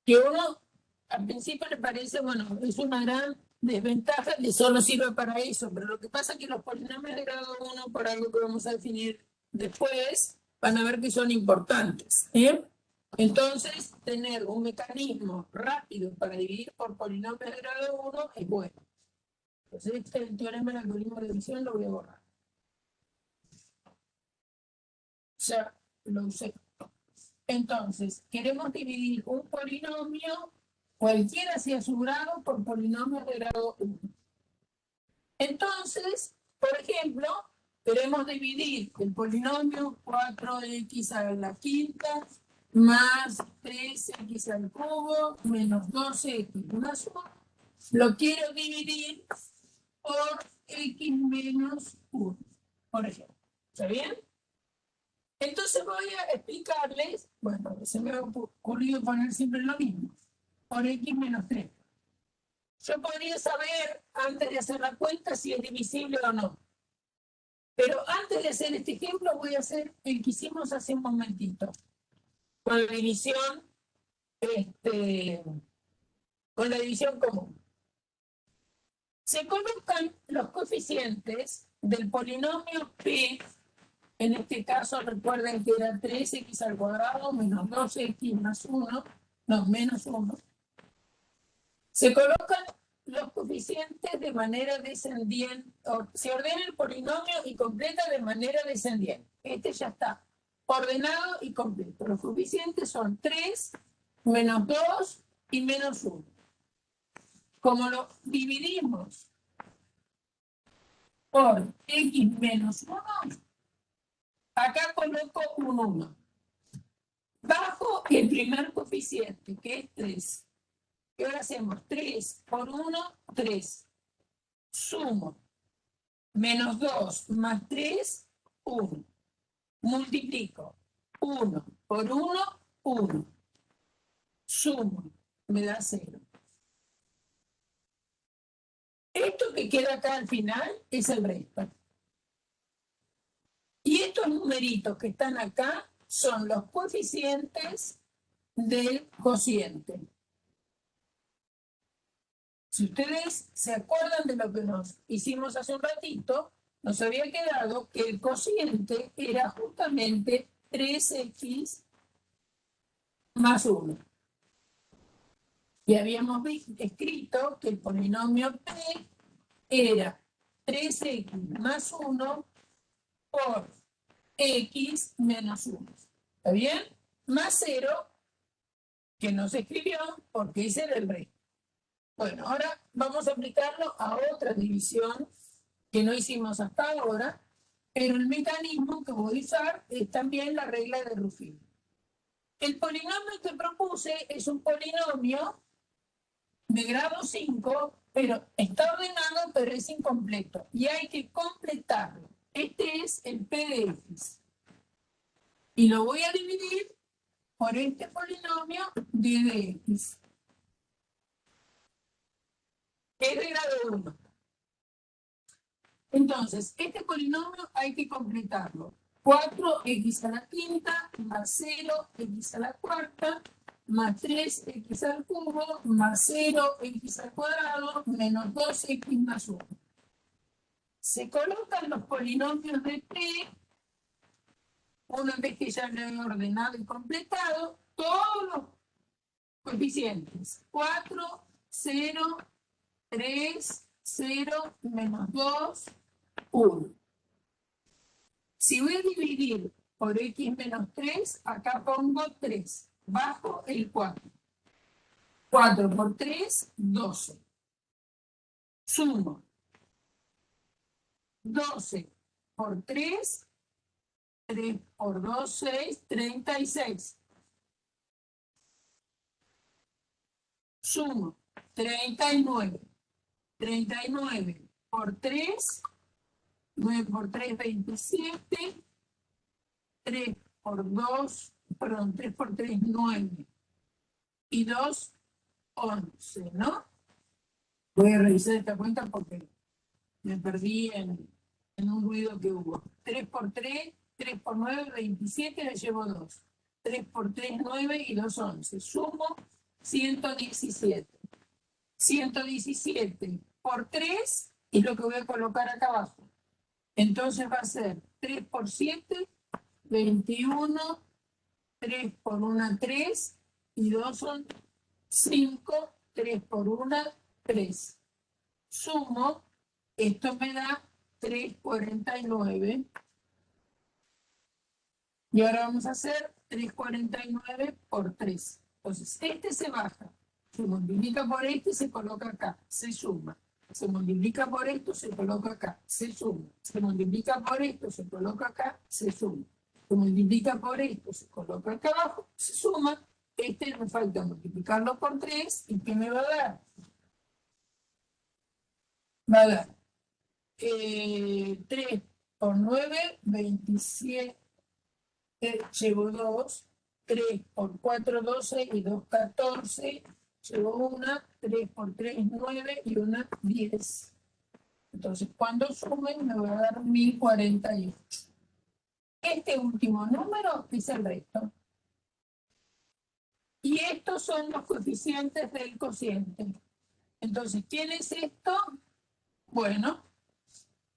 Que uno al principio le parece, bueno, es una gran desventaja que solo sirve para eso, pero lo que pasa es que los polinomios de grado 1, por algo que vamos a definir después, van a ver que son importantes. Entonces, tener un mecanismo rápido para dividir por polinomios de grado 1 es bueno. Entonces, el teorema del algoritmo de división lo voy a borrar. Ya lo usé. Entonces, queremos dividir un polinomio, cualquiera sea su grado, por polinomios de grado 1. Entonces, por ejemplo, queremos dividir el polinomio 4x a la quinta más 3x al cubo menos 12x más 1. Lo quiero dividir por x menos 1, por ejemplo. ¿Está bien? Entonces voy a explicarles, bueno, se me ha ocurrido poner siempre lo mismo, por x menos 3. Yo podría saber, antes de hacer la cuenta, si es divisible o no. Pero antes de hacer este ejemplo, voy a hacer el que hicimos hace un momentito. Con la división, con la división común. Se colocan los coeficientes del polinomio P. En este caso, recuerden que era 3x al cuadrado menos 2x más 1, no, menos 1. Se colocan los coeficientes de manera descendiente, se ordena el polinomio y completa de manera descendiente. Este ya está ordenado y completo. Los coeficientes son 3, menos 2 y menos 1. Como lo dividimos por x menos 1, acá coloco un 1. Bajo el primer coeficiente, que es 3. Y ahora hacemos 3 por 1, 3. Sumo. Menos 2 más 3, 1. Multiplico. 1 por 1, 1. Sumo. Me da 0. Esto que queda acá al final es el resto. Y estos numeritos que están acá son los coeficientes del cociente. Si ustedes se acuerdan de lo que nos hicimos hace un ratito, nos había quedado que el cociente era justamente 3x más 1. Y habíamos escrito que el polinomio P era 3x más 1 por x menos 1. ¿Está bien? Más 0, que no se escribió porque ese era el resto. Bueno, ahora vamos a aplicarlo a otra división que no hicimos hasta ahora, pero el mecanismo que voy a usar es también la regla de Ruffin. El polinomio que propuse es un polinomio de grado 5, pero está ordenado, pero es incompleto. Y hay que completarlo. Este es el P de X. Y lo voy a dividir por este polinomio D de X. Es de grado 1. Entonces, este polinomio hay que completarlo. 4x a la quinta más 0x a la cuarta más 3x al cubo más 0x al cuadrado menos 2x más 1. Se colocan los polinomios de P, una vez que ya lo he ordenado y completado, todos los coeficientes. 4, 0, 3, 0, menos 2, 1. Si voy a dividir por x menos 3, acá pongo 3, bajo el 4. 4 por 3, 12. Sumo. 12 por 3, 3 por 2, 6, 36. Sumo. 39. 39 por 3, 9 por 3, 27. 3 por 2, perdón, 3 por 3, 9. Y 2, 11, ¿no? Voy a revisar esta cuenta porque me perdí en un ruido que hubo. 3 por 3, 3 por 9, 27, le llevo 2. 3 por 3, 9 y 2, 11. Sumo 117. 117 por 3 es lo que voy a colocar acá abajo. Entonces va a ser 3 por 7, 21, 3 por 1, 3, y 2 son 5, 3 por 1, 3. Sumo, esto me da 3,49. Y ahora vamos a hacer 3,49 por 3. Entonces, este se baja, se multiplica por este y se coloca acá, se suma. Se multiplica por esto, se coloca acá, se suma. Se multiplica por esto, se coloca acá, se suma. Se multiplica por esto, se coloca acá abajo, se suma. Este me falta multiplicarlo por 3, ¿y qué me va a dar? Va a dar 3 por 9, 27. Llevo 2, 3 por 4, 12 y 2, 14. Llevo 1, 3 por 3, 9 y 1, 10. Entonces, cuando sumen, me va a dar 1048. Este último número es el resto. Y estos son los coeficientes del cociente. Entonces, ¿quién es esto? Bueno,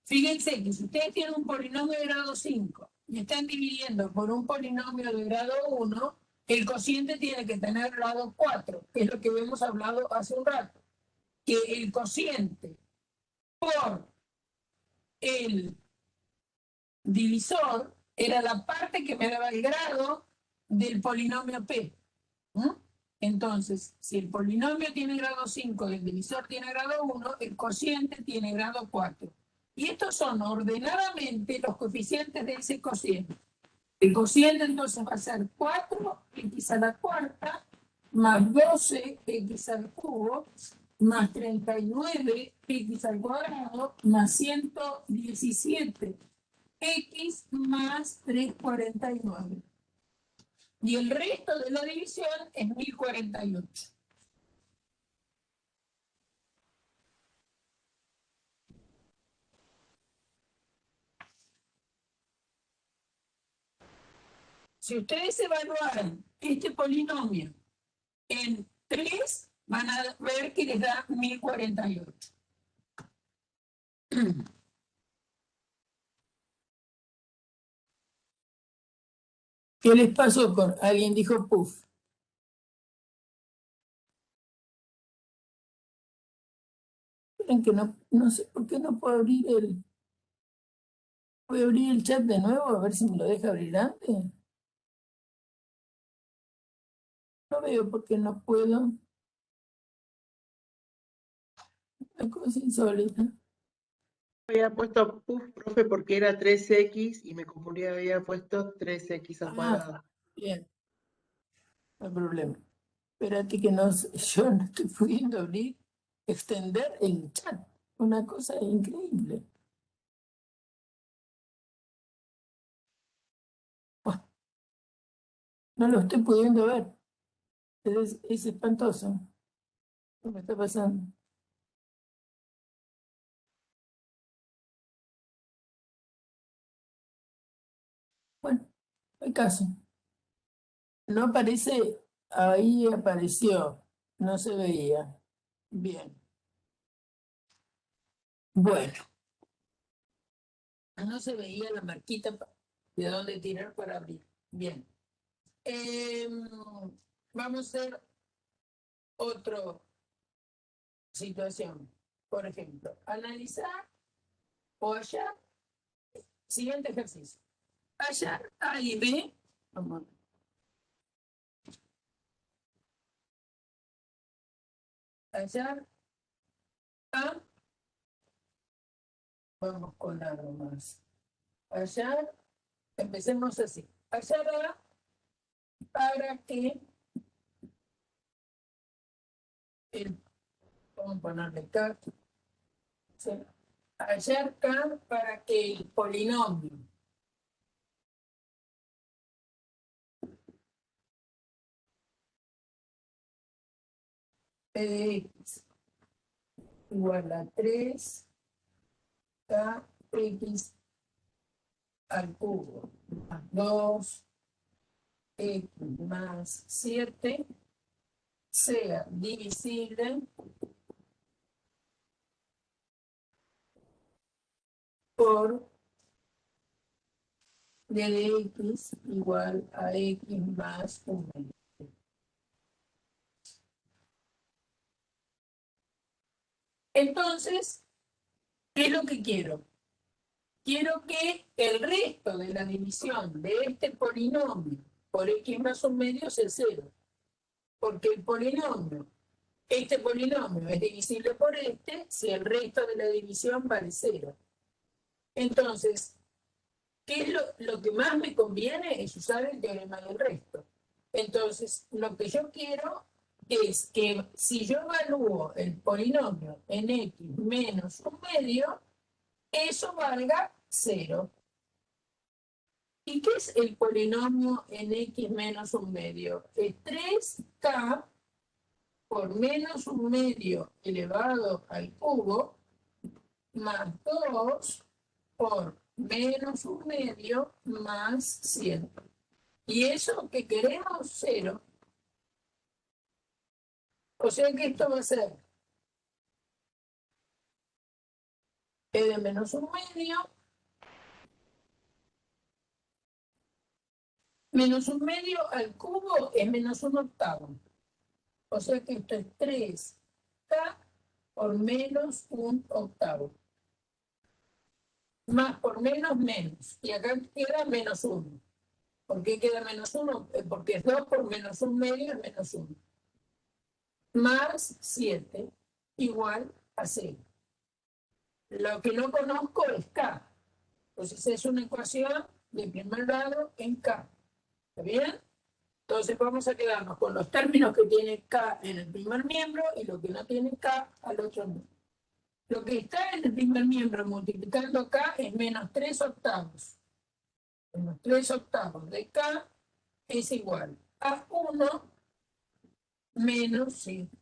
fíjense que si ustedes tienen un polinomio de grado 5 y están dividiendo por un polinomio de grado 1, el cociente tiene que tener grado 4, que es lo que hemos hablado hace un rato. Que el cociente por el divisor era la parte que me daba el grado del polinomio P. Entonces, si el polinomio tiene grado 5 y el divisor tiene grado 1, el cociente tiene grado 4. Y estos son ordenadamente los coeficientes de ese cociente. El cociente entonces va a ser 4x a la cuarta más 12x al cubo más 39x al cuadrado más 117x más 349. Y el resto de la división es 1048. Si ustedes evaluaran este polinomio en 3, van a ver que les da 1048. ¿Qué les pasó con alguien dijo puff? Miren que no sé por qué no puedo abrir el... Voy a abrir el chat de nuevo a ver si me lo deja abrir antes. No veo por qué no puedo. Una cosa insólita. Había puesto puff, profe, porque era 3x y me confundí, había puesto 3x al cuadrado. Bien, no hay problema. Espérate que no, yo no estoy pudiendo abrir, extender el chat. Una cosa increíble. Bueno, no lo estoy pudiendo ver. Es espantoso. ¿Qué me está pasando? Bueno, no hay caso. No aparece, ahí apareció, no se veía. Bien. Bueno, no se veía la marquita de dónde tirar para abrir. Bien. Vamos a hacer otra situación. Por ejemplo, analizar o hallar. Siguiente ejercicio. Hallar A y B. Vamos. Hallar A. Vamos con algo más. Hallar. Empecemos así. Hallar A para que vamos a ponerle K. ¿Sí? Hallar K para que el polinomio P de X igual a 3 KX al cubo más 2 X más 7 sea divisible por de x igual a x más 1 medio. Entonces, ¿qué es lo que quiero? Quiero que el resto de la división de este polinomio por x más 1 medio sea 0. Porque el polinomio, este polinomio es divisible por este si el resto de la división vale 0. Entonces, ¿qué es lo que más me conviene? Es usar el teorema del resto. Entonces, lo que yo quiero es que si yo evalúo el polinomio en x menos 1 medio, eso valga 0. ¿Y qué es el polinomio en x menos 1 medio? Es 3k por menos 1 medio elevado al cubo más 2 por menos 1 medio más 100. ¿Y eso que queremos? 0. O sea que esto va a ser e de menos 1 medio menos 1 medio al cubo es menos 1 octavo. O sea que esto es 3k por menos 1 octavo. Más por menos, menos. Y acá queda menos 1. ¿Por qué queda menos 1? Porque es 2 por menos 1 medio es menos 1. Más 7 igual a 0. Lo que no conozco es k. Entonces es una ecuación de primer grado en k. ¿Está bien? Entonces vamos a quedarnos con los términos que tiene k en el primer miembro y lo que no tiene k al otro miembro. Lo que está en el primer miembro multiplicando k es menos 3 octavos. Menos 3 octavos de k es igual a 1 menos 5.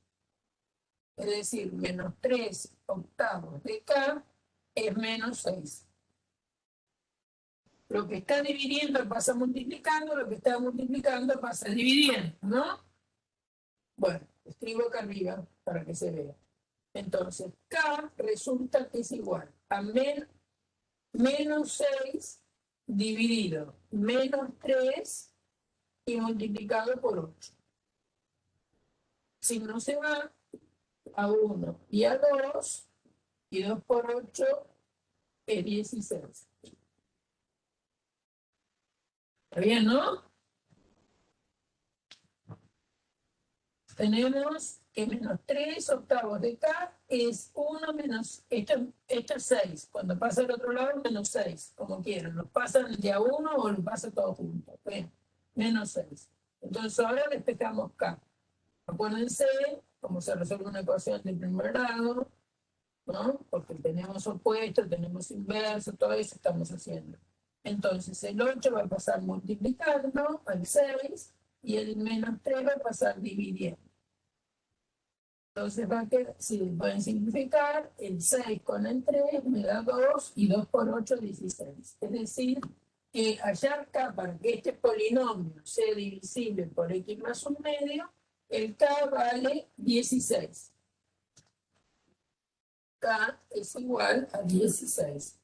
Es decir, menos 3 octavos de k es menos 6. Lo que está dividiendo pasa multiplicando, lo que está multiplicando pasa dividiendo, ¿no? Bueno, escribo acá arriba para que se vea. Entonces, k resulta que es igual a menos 6 dividido menos 3 y multiplicado por 8. Si no se va a 1 y a 2, y 2 por 8 es 16. ¿Está bien, no? Tenemos que menos 3 octavos de k es 1 menos, esto es 6. Cuando pasa al otro lado, menos 6, como quieran. Lo pasan de a 1 o lo pasan todos juntos. Bien, menos 6. Entonces ahora despejamos k. Acuérdense cómo se resuelve una ecuación de primer grado, ¿no? Porque tenemos opuesto, tenemos inverso, todo eso estamos haciendo. Entonces el 8 va a pasar multiplicando al 6 y el menos 3 va a pasar dividiendo. Entonces va a quedar, si pueden simplificar, el 6 con el 3 me da 2 y 2 por 8 16. Es decir, que hallar k para que este polinomio sea divisible por x más 1 medio, el k vale 16. K es igual a 16.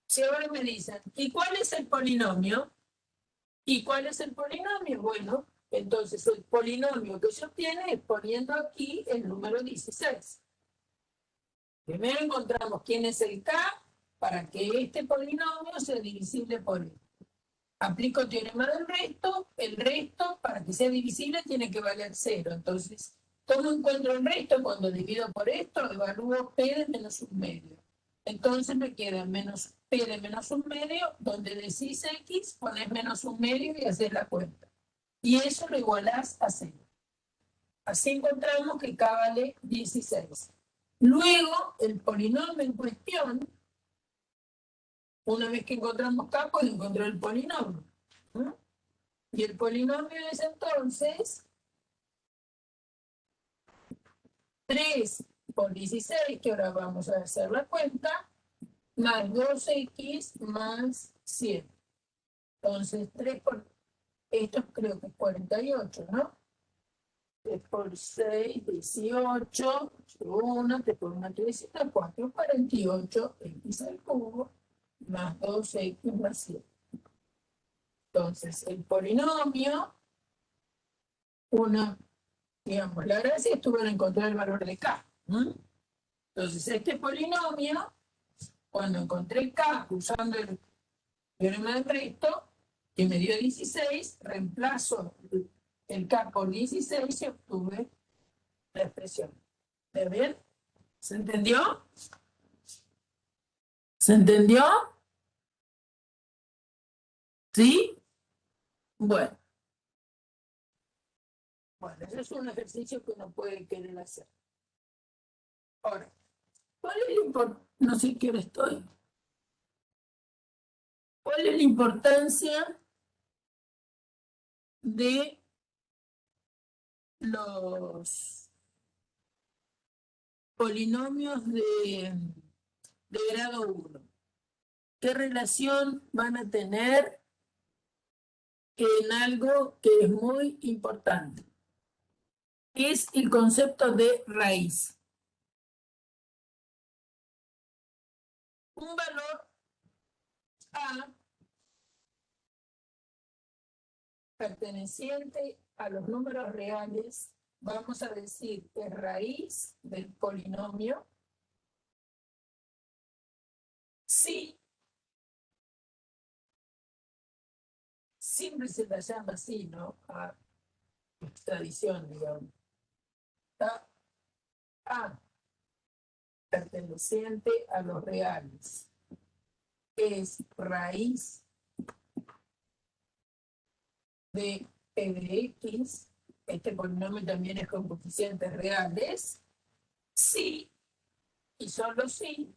Si ahora me dicen, ¿y cuál es el polinomio? ¿Y cuál es el polinomio? Bueno, entonces el polinomio que se obtiene es poniendo aquí el número 16. Primero encontramos quién es el k para que este polinomio sea divisible por él. Aplico teorema del resto, el resto para que sea divisible tiene que valer 0. Entonces, ¿cómo encuentro el resto? Cuando divido por esto, evalúo p de menos 1 medio. Entonces me queda menos p de menos 1 medio, donde decís x, pones menos 1 medio y haces la cuenta. Y eso lo igualás a 0. Así encontramos que k vale 16. Luego, el polinomio en cuestión, una vez que encontramos k, pues encontrar el polinomio. ¿No? Y el polinomio es entonces 3 por 16, que ahora vamos a hacer la cuenta, más 2x más 100. Entonces, 3 por... Esto creo que es 48, ¿no? 3 por 6, 18, 1, 3 por 1, 3, 4, 48, x al cubo, más 2x más 7. Entonces, el polinomio, digamos, la gracia estuvo en encontrar el valor de k. Entonces, este polinomio, cuando encontré k usando el teorema de Bristow, que me dio 16, reemplazo el k por 16 y obtuve la expresión. ¿Está bien? ¿Se entendió? ¿Se entendió? ¿Sí? Bueno, ese es un ejercicio que uno puede querer hacer. Ahora, ¿cuál es la importancia? No sé qué hora estoy. ¿Cuál es la importancia de los polinomios de grado 1? ¿Qué relación van a tener en algo que es muy importante? Es el concepto de raíz. Un valor A perteneciente a los números reales, vamos a decir que es raíz del polinomio si siempre se la llama así, ¿no? A tradición, digamos. Está A perteneciente a los reales es raíz de P de X, este polinomio también es con coeficientes reales, si y solo si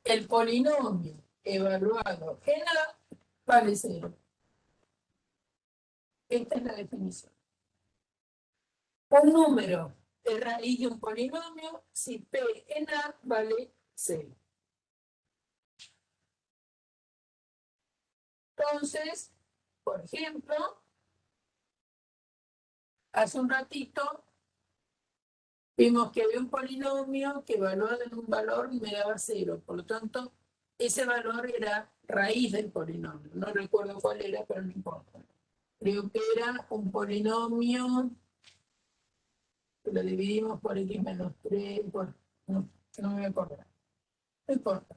el polinomio evaluado en A vale 0. Esta es la definición. Un número es raíz de un polinomio si P en A vale 0. Entonces, por ejemplo, hace un ratito vimos que había un polinomio que evaluado en un valor me daba 0. Por lo tanto, ese valor era raíz del polinomio. No recuerdo cuál era, pero no importa. Creo que era un polinomio que lo dividimos por x menos 3. No me voy a acordar. No importa.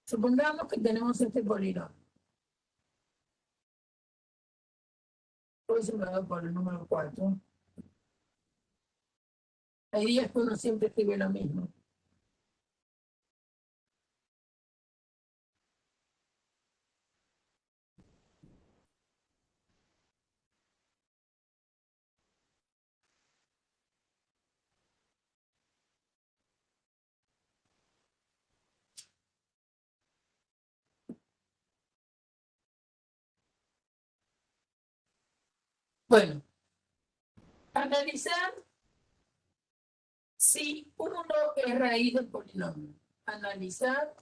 Supongamos que tenemos este polinomio. Hoy se me da por el número 4. Hay días que uno siempre escribe lo mismo. Bueno, analizar si 1 es raíz del polinomio. Analizar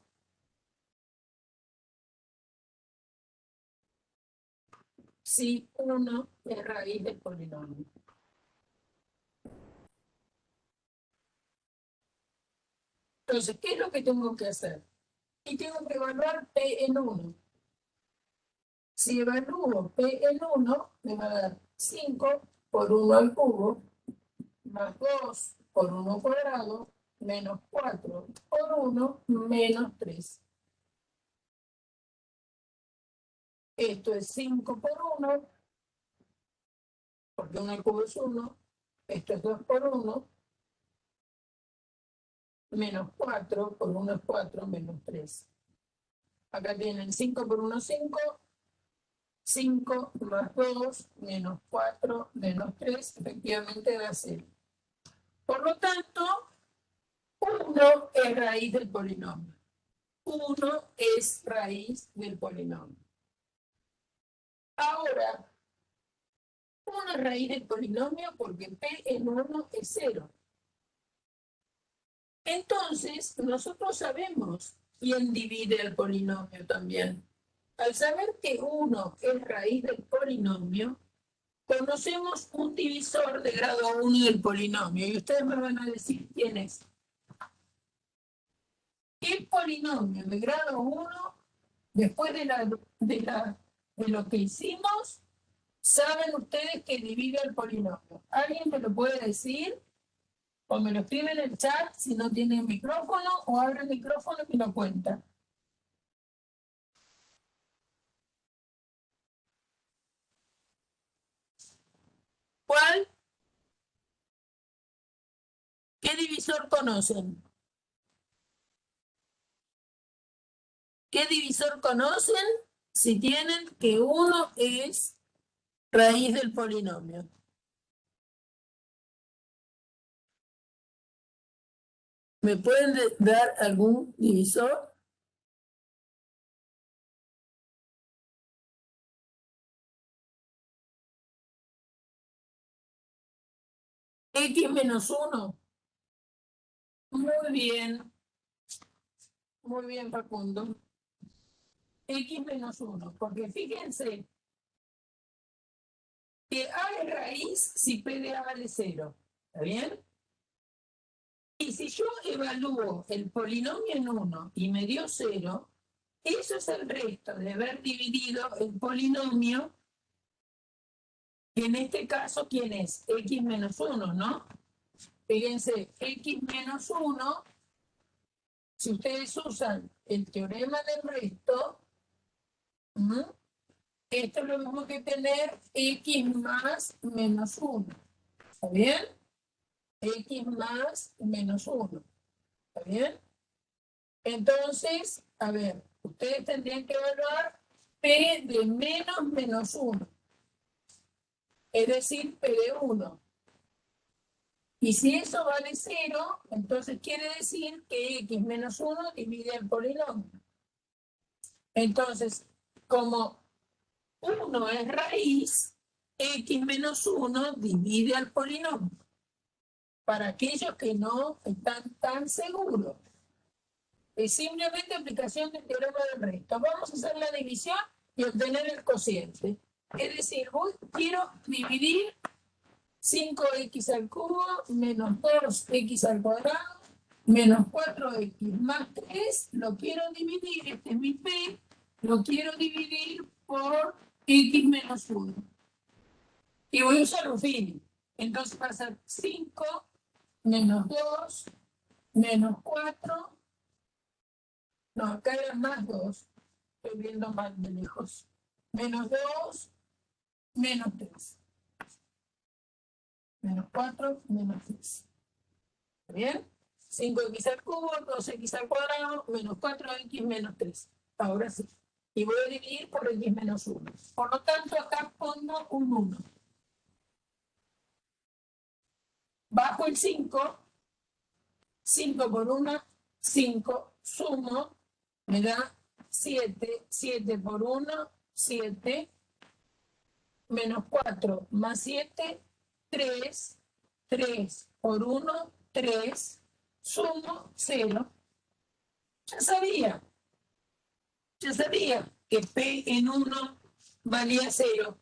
si 1 es raíz del polinomio. Entonces, ¿qué es lo que tengo que hacer? Y tengo que evaluar P en 1. Si evalúo P en 1, me va a dar 5 por 1 al cubo, más 2 por 1 cuadrado, menos 4 por 1, menos 3. Esto es 5 por 1, porque 1 al cubo es 1. Esto es 2 por 1, menos 4 por 1 es 4, menos 3. Acá tienen 5 por 1, 5. 5 más 2 menos 4 menos 3, efectivamente da 0. Por lo tanto, 1 es raíz del polinomio. 1 es raíz del polinomio. Ahora, 1 es raíz del polinomio porque P en 1 es 0. Entonces, nosotros sabemos quién divide el polinomio también. Al saber que 1 es raíz del polinomio, conocemos un divisor de grado 1 del polinomio y ustedes me van a decir quién es. Y ¿qué polinomio de grado 1, después de lo que hicimos, saben ustedes que divide el polinomio? ¿Alguien me lo puede decir? O me lo escribe en el chat si no tiene micrófono, o abre el micrófono y me lo cuenta. ¿Cuál? ¿Qué divisor conocen? ¿Qué divisor conocen si tienen que uno es raíz del polinomio? ¿Me pueden dar algún divisor? X menos 1. Muy bien. Muy bien, Facundo. X menos 1. Porque fíjense que A es raíz si P de A vale 0. ¿Está bien? Y si yo evalúo el polinomio en 1 y me dio 0, eso es el resto de haber dividido el polinomio, que en este caso, ¿quién es? X menos 1, ¿no? Fíjense, X menos 1, si ustedes usan el teorema del resto, esto es lo mismo que tener X más menos 1. ¿Está bien? X más menos 1. ¿Está bien? Entonces, a ver, ustedes tendrían que evaluar P de menos 1. Es decir, P de 1. Y si eso vale 0, entonces quiere decir que X menos 1 divide el polinomio. Entonces, como 1 es raíz, X menos 1 divide al polinomio. Para aquellos que no están tan seguros. Es simplemente aplicación del teorema del resto. Vamos a hacer la división y obtener el cociente. Es decir, quiero dividir 5x al cubo menos 2x al cuadrado menos 4x más 3. Lo quiero dividir, este es mi P, lo quiero dividir por x menos 1. Y voy a usar Ruffini. Entonces va a ser 5 menos 2 menos 4. No, acá era más 2. Estoy viendo mal de lejos. Menos 2, menos 3. Menos 4, menos 3. ¿Está bien? 5x al cubo, 2x al cuadrado, menos 4x menos 3. Ahora sí. Y voy a dividir por x menos 1. Por lo tanto, acá pongo un 1. Bajo el 5. 5 por 1, 5. Sumo, me da 7. 7 por 1, 7. Menos 4 más 7, 3. 3 por 1, 3. Sumo 0. Ya sabía que P en 1 valía 0.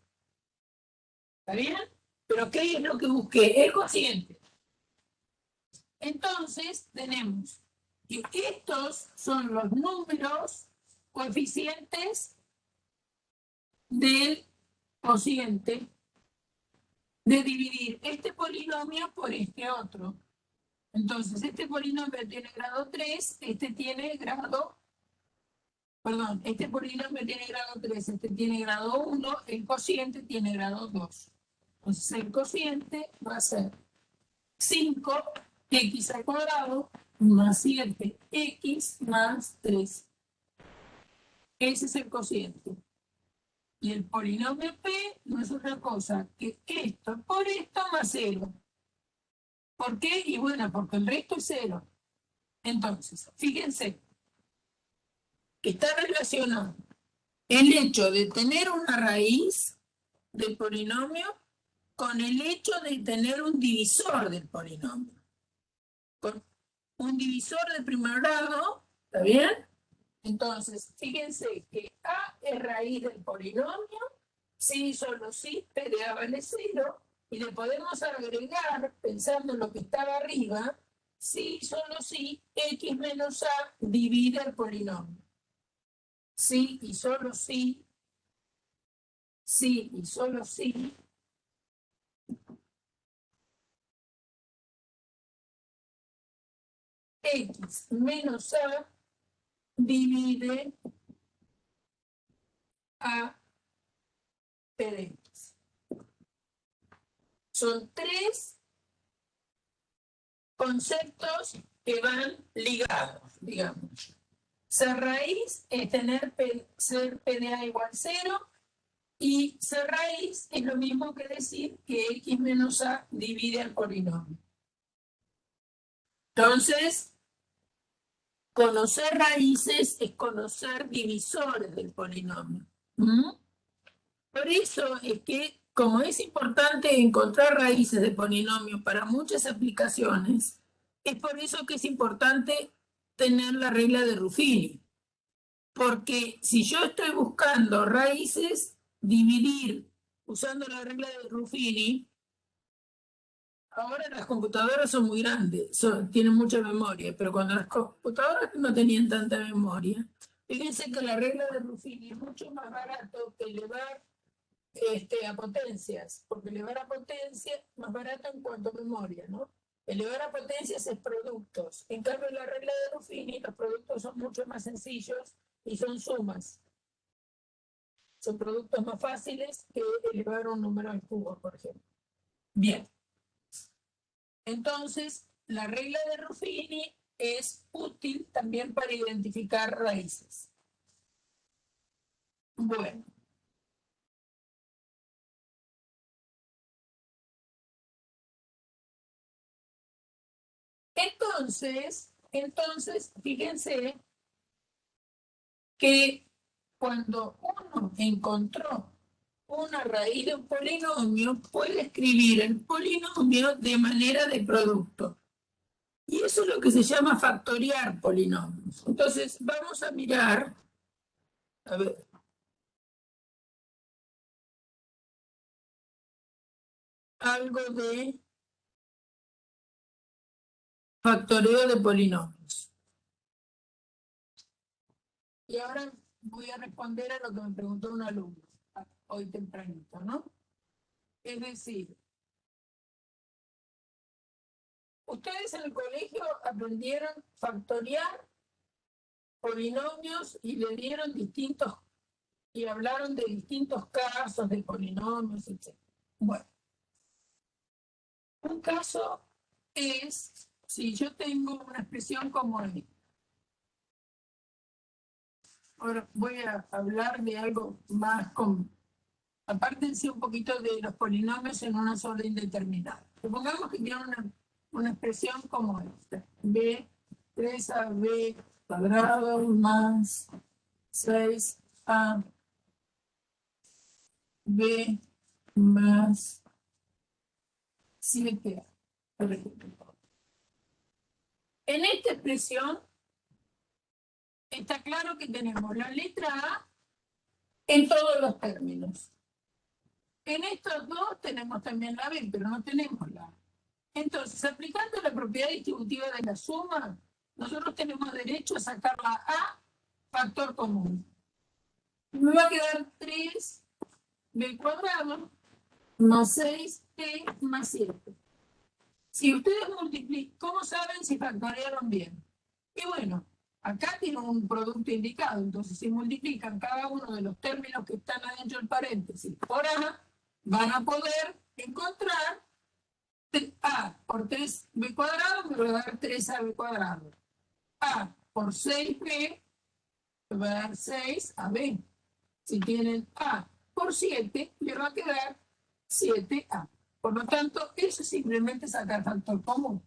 ¿Está bien? Pero ¿qué es lo que busqué? El cociente. Entonces tenemos que estos son los números coeficientes del cociente de dividir este polinomio por este otro. Entonces, este polinomio tiene grado 3, este polinomio tiene grado 3, este tiene grado 1, el cociente tiene grado 2. Entonces, el cociente va a ser 5x al cuadrado más 7x más 3. Ese es el cociente. Y el polinomio P no es otra cosa que esto por esto más 0. ¿Por qué? Y bueno, porque el resto es 0. Entonces, fíjense que está relacionado el hecho de tener una raíz del polinomio con el hecho de tener un divisor del polinomio. Con un divisor de primer grado, ¿está bien? Entonces, fíjense que A es raíz del polinomio, si solo si P de A vale 0, y le podemos agregar, pensando en lo que estaba arriba, si, solo si, x menos a divide el polinomio. Sí y solo si, sí y solo si, x menos a divide a p de x. Son tres conceptos que van ligados, digamos. Ser raíz es ser P de A igual 0, y ser raíz es lo mismo que decir que x menos a divide al polinomio. Entonces, conocer raíces es conocer divisores del polinomio. Por eso es que, como es importante encontrar raíces de polinomio para muchas aplicaciones, es por eso que es importante tener la regla de Ruffini. Porque si yo estoy buscando raíces, dividir usando la regla de Ruffini, ahora las computadoras son muy grandes, tienen mucha memoria, pero cuando las computadoras no tenían tanta memoria, fíjense que la regla de Ruffini es mucho más barato que elevar a potencias, porque elevar a potencia es más barato en cuanto a memoria, ¿no? Elevar a potencias es productos. En cambio, la regla de Ruffini, los productos son mucho más sencillos y son sumas. Son productos más fáciles que elevar un número al cubo, por ejemplo. Bien. Entonces, la regla de Ruffini es útil también para identificar raíces. Bueno. Entonces, fíjense que cuando uno encontró una raíz de un polinomio, puede escribir el polinomio de manera de producto. Y eso es lo que se llama factoriar polinomios. Entonces, vamos a mirar, a ver, algo de factoreo de polinomios. Y ahora voy a responder a lo que me preguntó un alumno hoy tempranito, ¿no? Es decir, ustedes en el colegio aprendieron factoriar polinomios y le dieron y hablaron de distintos casos de polinomios, etc. Bueno, un caso es si yo tengo una expresión como esta. Ahora voy a hablar de algo más apártense un poquito de los polinomios en una sola indeterminada. Supongamos que tiene una expresión como esta. B, 3ab cuadrado más 6ab más 7a. Por ejemplo. En esta expresión está claro que tenemos la letra A en todos los términos. En estos dos tenemos también la B, pero no tenemos la A. Entonces, aplicando la propiedad distributiva de la suma, nosotros tenemos derecho a sacar la A factor común. Me va a quedar 3b cuadrado más 6b más 7. Si ustedes multiplican, ¿cómo saben si factorearon bien? Y bueno, acá tienen un producto indicado, entonces si multiplican cada uno de los términos que están adentro del paréntesis por A, van a poder encontrar A por 3b cuadrado, me va a dar 3ab cuadrado. A por 6b, me va a dar 6ab. Si tienen A por 7, le va a quedar 7a. Por lo tanto, eso es simplemente sacar factor común.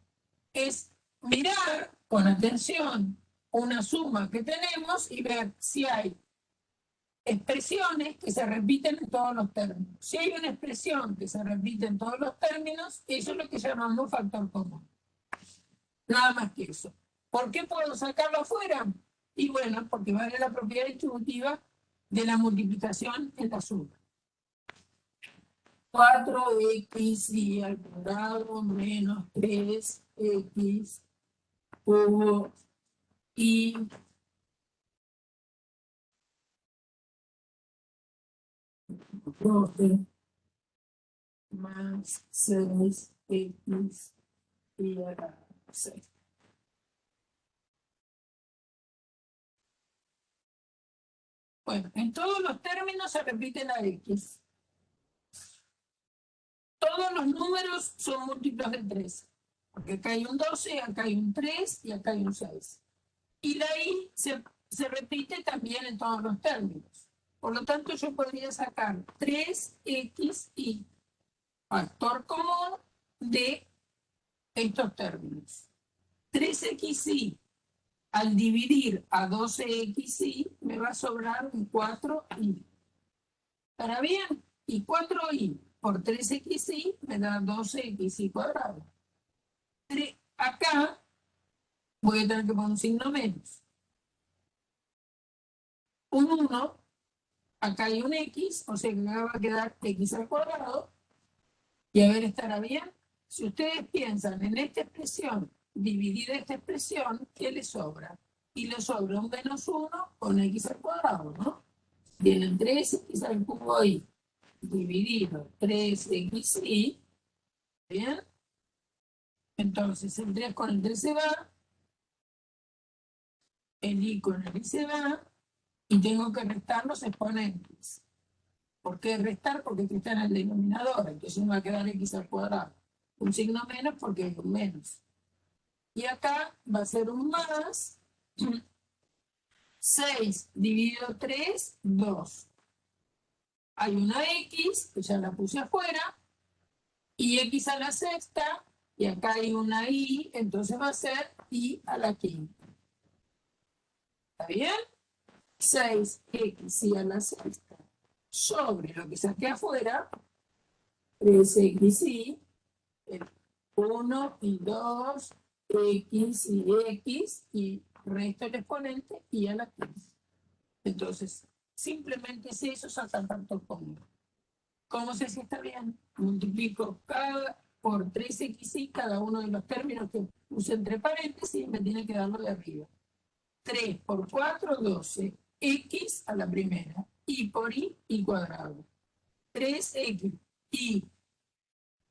Es mirar con atención una suma que tenemos y ver si hay expresiones que se repiten en todos los términos. Si hay una expresión que se repite en todos los términos, eso es lo que llamamos factor común. Nada más que eso. ¿Por qué puedo sacarlo afuera? Y bueno, porque vale la propiedad distributiva de la multiplicación en la suma. 4x y al cuadrado menos 3x cubo y más 6x y a la 6. Bueno, en todos los términos se repite la x. Todos los números son múltiplos de 3. Porque acá hay un 12, acá hay un 3 y acá hay un 6. Y la i se repite también en todos los términos. Por lo tanto, yo podría sacar 3xy, factor común de estos términos. 3xy al dividir a 12xy me va a sobrar un 4y. ¿Estará bien? Y 4y por 3xy me da 12xy cuadrado. Acá voy a tener que poner un signo menos. Un 1, acá hay un x, o sea que acá va a quedar x al cuadrado. Y a ver, ¿estará bien? Si ustedes piensan en esta expresión, dividir esta expresión, ¿qué le sobra? Y le sobra un menos 1 con x al cuadrado, ¿no? Tienen 3x al cubo y dividido 3xy, ¿bien? Entonces el 3 con el 3 se va, el y con el y se va, y tengo que restar los exponentes. ¿Por qué restar? Porque aquí está en el denominador, entonces me va a quedar x al cuadrado. Un signo menos porque es un menos. Y acá va a ser un más. 6 dividido 3, 2. Hay una x, que ya la puse afuera, y x a la sexta, y acá hay una y, entonces va a ser y a la quinta. ¿Está bien? 6x a la sexta sobre lo que saqué afuera, 3xy, 1 y 2, x y x, y resto el exponente y a la 15. Entonces, simplemente es eso, sacar factor común. ¿Cómo sé si está bien? Multiplico por 3xy cada uno de los términos que puse entre paréntesis y me tiene que dar lo de arriba. 3 por 4, 12. X a la primera. Y por y cuadrado. 3x y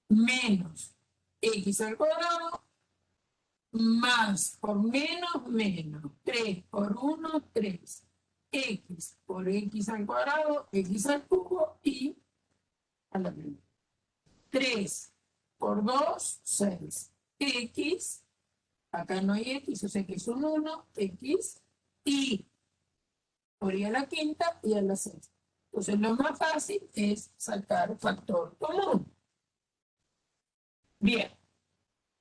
menos x al cuadrado más por menos menos 3 por 1, 3. X por x al cuadrado, x al cubo y a la primera. 3 por 2, 6. X, acá no hay x, o sea que es un 1, x, y por y a la quinta y a la sexta. Entonces lo más fácil es sacar factor común. Bien.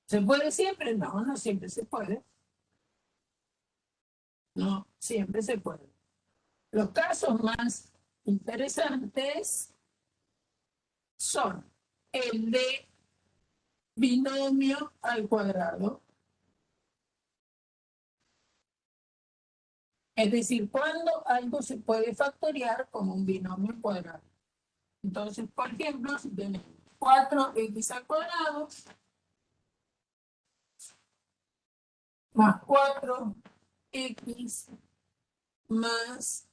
¿Se puede siempre? No, no siempre se puede. No, siempre se puede. Los casos más interesantes son el de binomio al cuadrado. Es decir, cuando algo se puede factoriar como un binomio al cuadrado. Entonces, por ejemplo, si tenemos 4x al cuadrado más 4x más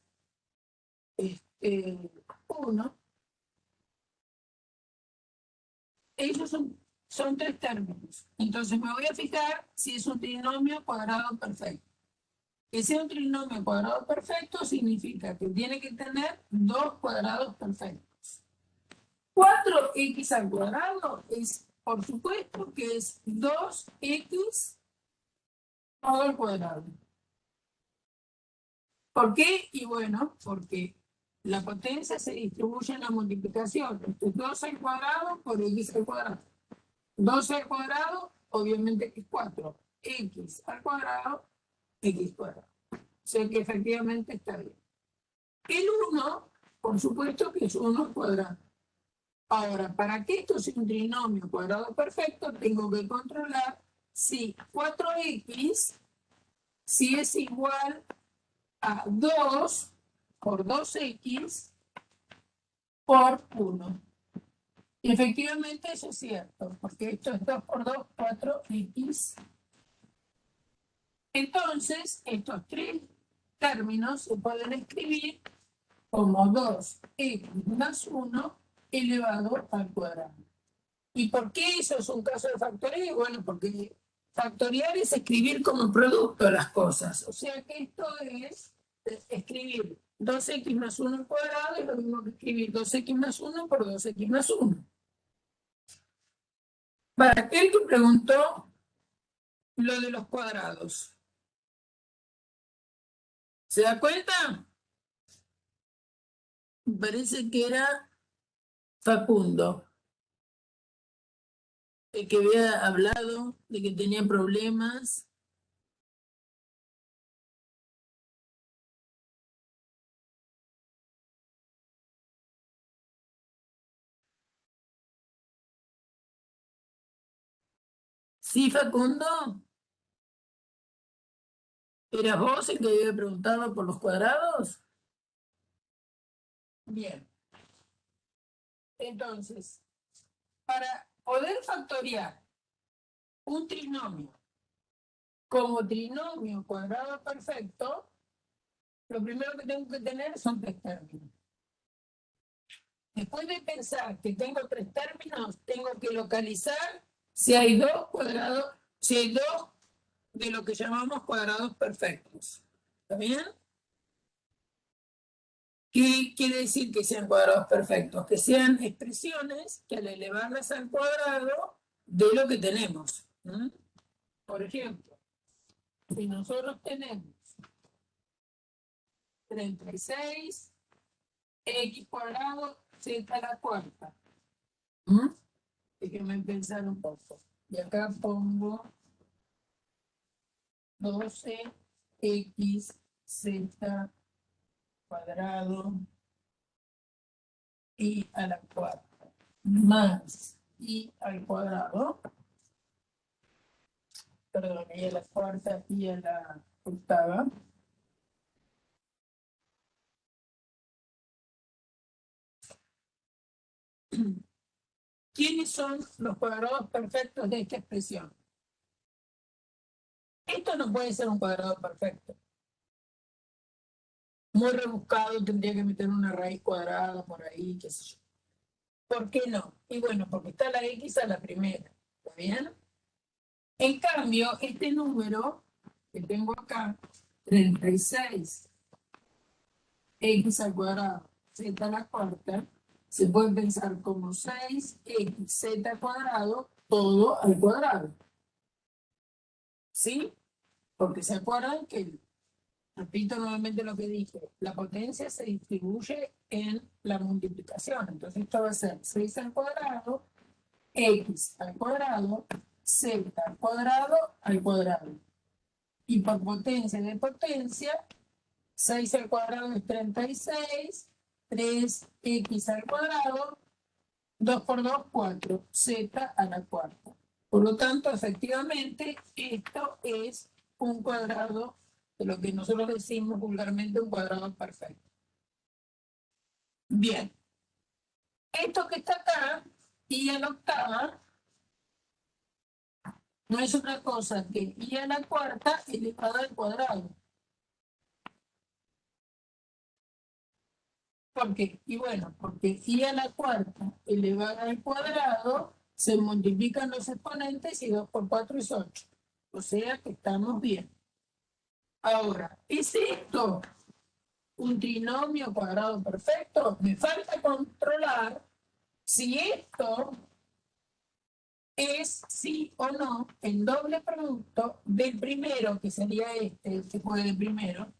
1, ellos son tres términos. Entonces me voy a fijar si es un trinomio cuadrado perfecto. Que sea un trinomio cuadrado perfecto significa que tiene que tener dos cuadrados perfectos. 4x al cuadrado es, por supuesto, que es 2x todo al cuadrado. ¿Por qué? Y bueno, porque la potencia se distribuye en la multiplicación. Esto es 2 al cuadrado por x al cuadrado. 2 al cuadrado, obviamente que es 4. X al cuadrado, x cuadrado. O sea que efectivamente está bien. El 1, por supuesto que es 1 al cuadrado. Ahora, para que esto sea un trinomio cuadrado perfecto, tengo que controlar si 4x si es igual a 2 por 2x por 1. Y efectivamente eso es cierto, porque esto es 2 por 2, 4x Entonces, estos tres términos se pueden escribir como 2x más 1 elevado al cuadrado. ¿Y por qué eso es un caso de factoría? Bueno, porque factoriar es escribir como producto las cosas. O sea que esto es escribir 2x más 1 al cuadrado es lo mismo que escribir 2x más 1 por 2x más 1. Para aquel que preguntó lo de los cuadrados, ¿se da cuenta? Me parece que era Facundo, el que había hablado de que tenía problemas. ¿Sí, Facundo? ¿Eras vos el que había preguntado por los cuadrados? Bien. Entonces, para poder factoriar un trinomio como trinomio cuadrado perfecto, lo primero que tengo que tener son tres términos. Después de pensar que tengo tres términos, tengo que localizar si hay dos cuadrados, si hay dos de lo que llamamos cuadrados perfectos. ¿Está bien? ¿Qué quiere decir que sean cuadrados perfectos? Que sean expresiones que al elevarlas al cuadrado de lo que tenemos. Por ejemplo, si nosotros tenemos 36 x cuadrado z a la cuarta. Déjenme pensar un poco. Y acá pongo 12x z cuadrado y a la cuarta más y al cuadrado, perdón, y a la cuarta y a la octava. ¿Quiénes son los cuadrados perfectos de esta expresión? Esto no puede ser un cuadrado perfecto. Muy rebuscado, tendría que meter una raíz cuadrada por ahí, qué sé yo. ¿Por qué no? Y bueno, porque está la x a la primera. ¿Está bien? En cambio, este número que tengo acá, 36 x al cuadrado, z a la cuarta, se puede pensar como 6x z cuadrado, todo al cuadrado. ¿Sí? Porque se acuerdan que, repito nuevamente lo que dije, la potencia se distribuye en la multiplicación. Entonces esto va a ser 6 al cuadrado, x al cuadrado, z al cuadrado. Y por potencia de potencia, 6 al cuadrado es 36, 3x al cuadrado, 2 por 2, 4, z a la cuarta. Por lo tanto, efectivamente, esto es un cuadrado de lo que nosotros decimos vulgarmente un cuadrado perfecto. Bien. Esto que está acá, y a la octava, no es otra cosa que y a la cuarta elevado al cuadrado. ¿Por qué? Y bueno, porque y a la cuarta elevada al cuadrado se multiplican los exponentes y 2 por 4 es 8. O sea que estamos bien. Ahora, ¿es esto un trinomio cuadrado perfecto? Me falta controlar si esto es sí o no el doble producto del primero, que sería este, el que fue de primero,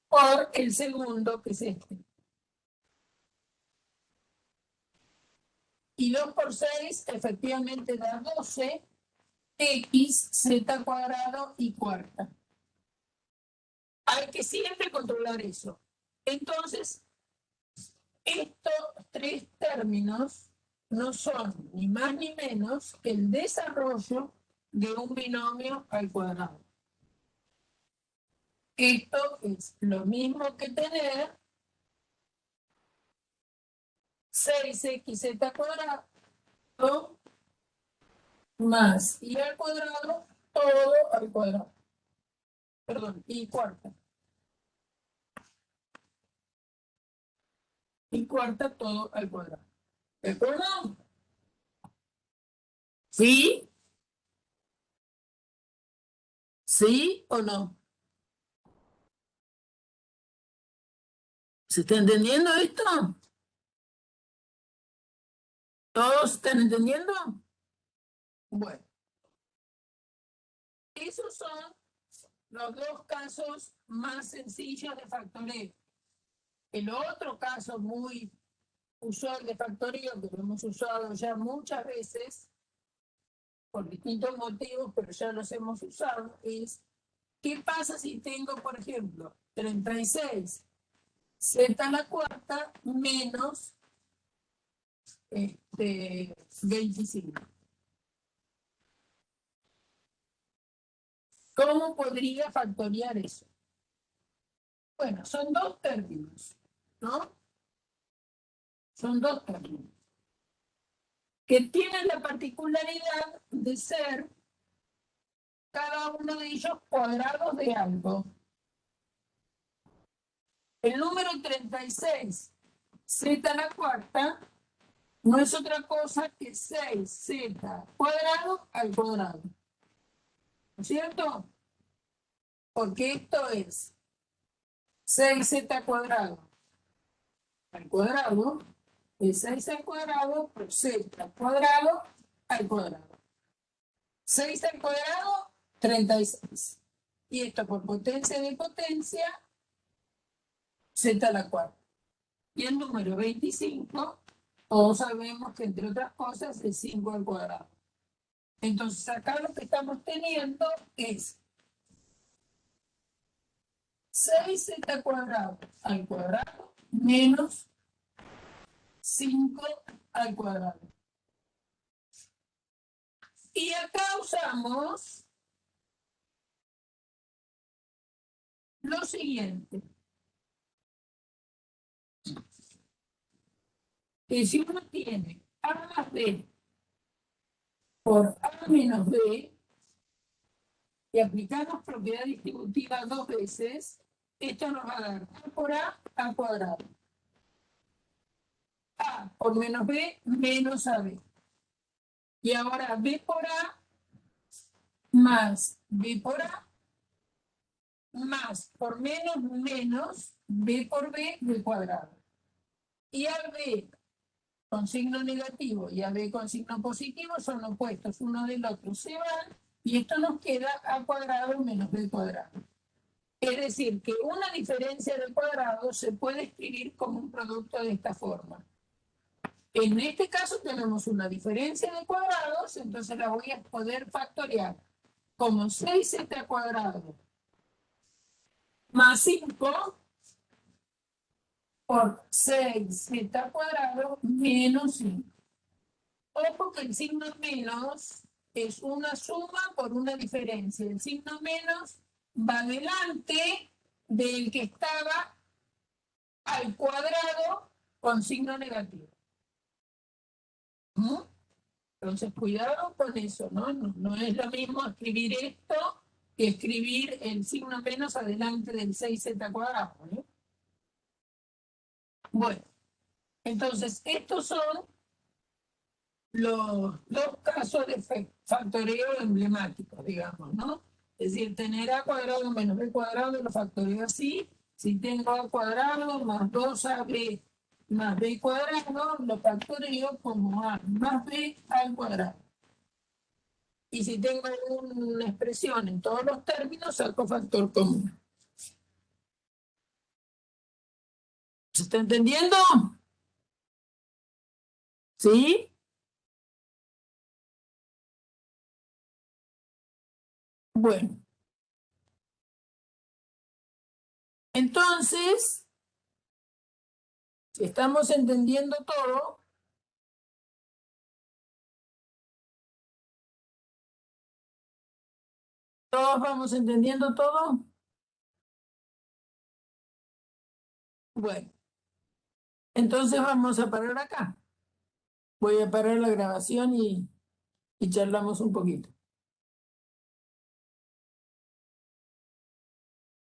por el segundo, que es este. Y 2 por 6 efectivamente da 12 x z cuadrado y cuarta. Hay que siempre controlar eso. Entonces, estos tres términos no son ni más ni menos que el desarrollo de un binomio al cuadrado. Esto es lo mismo que tener 6xz cuadrado más y al cuadrado todo al cuadrado. Perdón, y cuarta. Y cuarta todo al cuadrado. ¿De acuerdo? ¿Sí? ¿Sí o no? ¿Se está entendiendo esto? ¿Todos están entendiendo? Bueno, esos son los dos casos más sencillos de factoreo. El otro caso muy usual de factoreo, que lo hemos usado ya muchas veces, por distintos motivos, pero ya los hemos usado, es ¿qué pasa si tengo, por ejemplo, 36 z a la cuarta menos 25? ¿Cómo podría factorear eso? Bueno, son dos términos, ¿no? Son dos términos que tienen la particularidad de ser cada uno de ellos cuadrados de algo. El número 36, z a la cuarta, no es otra cosa que 6z cuadrado al cuadrado. ¿No es cierto? Porque esto es 6z cuadrado al cuadrado es 6 al cuadrado por z cuadrado al cuadrado. 6 al cuadrado, 36. Y esto por potencia de potencia, z a la cuarta. Y el número 25, todos sabemos que entre otras cosas es 5 al cuadrado. Entonces acá lo que estamos teniendo es 6z cuadrado al cuadrado menos 5 al cuadrado. Y acá usamos lo siguiente. Que si uno tiene a más b por a menos b y aplicamos propiedad distributiva dos veces, esto nos va a dar a por a cuadrado. A por menos b menos ab. Y ahora b por a más b por a más por menos menos b por b del cuadrado. Y a b con signo negativo y a b con signo positivo son opuestos uno del otro, se van y esto nos queda a cuadrado menos b cuadrado. Es decir, que una diferencia de cuadrado se puede escribir como un producto de esta forma. En este caso tenemos una diferencia de cuadrados, entonces la voy a poder factorear como 6z cuadrado más 5 por 6z cuadrado menos 5. Ojo que el signo menos es una suma por una diferencia. El signo menos va delante del que estaba al cuadrado con signo negativo. ¿Mm? Entonces, cuidado con eso, ¿no? No es lo mismo escribir esto que escribir el signo menos adelante del 6z cuadrado, ¿no? Bueno, entonces, estos son los dos casos de factoreo emblemáticos, digamos, ¿no? Es decir, tener a cuadrado menos b cuadrado lo factoreo así. Si tengo a cuadrado más 2ab más b cuadrado, lo factoreo como a más b al cuadrado. Y si tengo una expresión en todos los términos, saco factor común. ¿Se está entendiendo? ¿Sí? Bueno. Entonces, si estamos entendiendo todo, ¿todos vamos entendiendo todo? Bueno, entonces vamos a parar acá. Voy a parar la grabación y charlamos un poquito.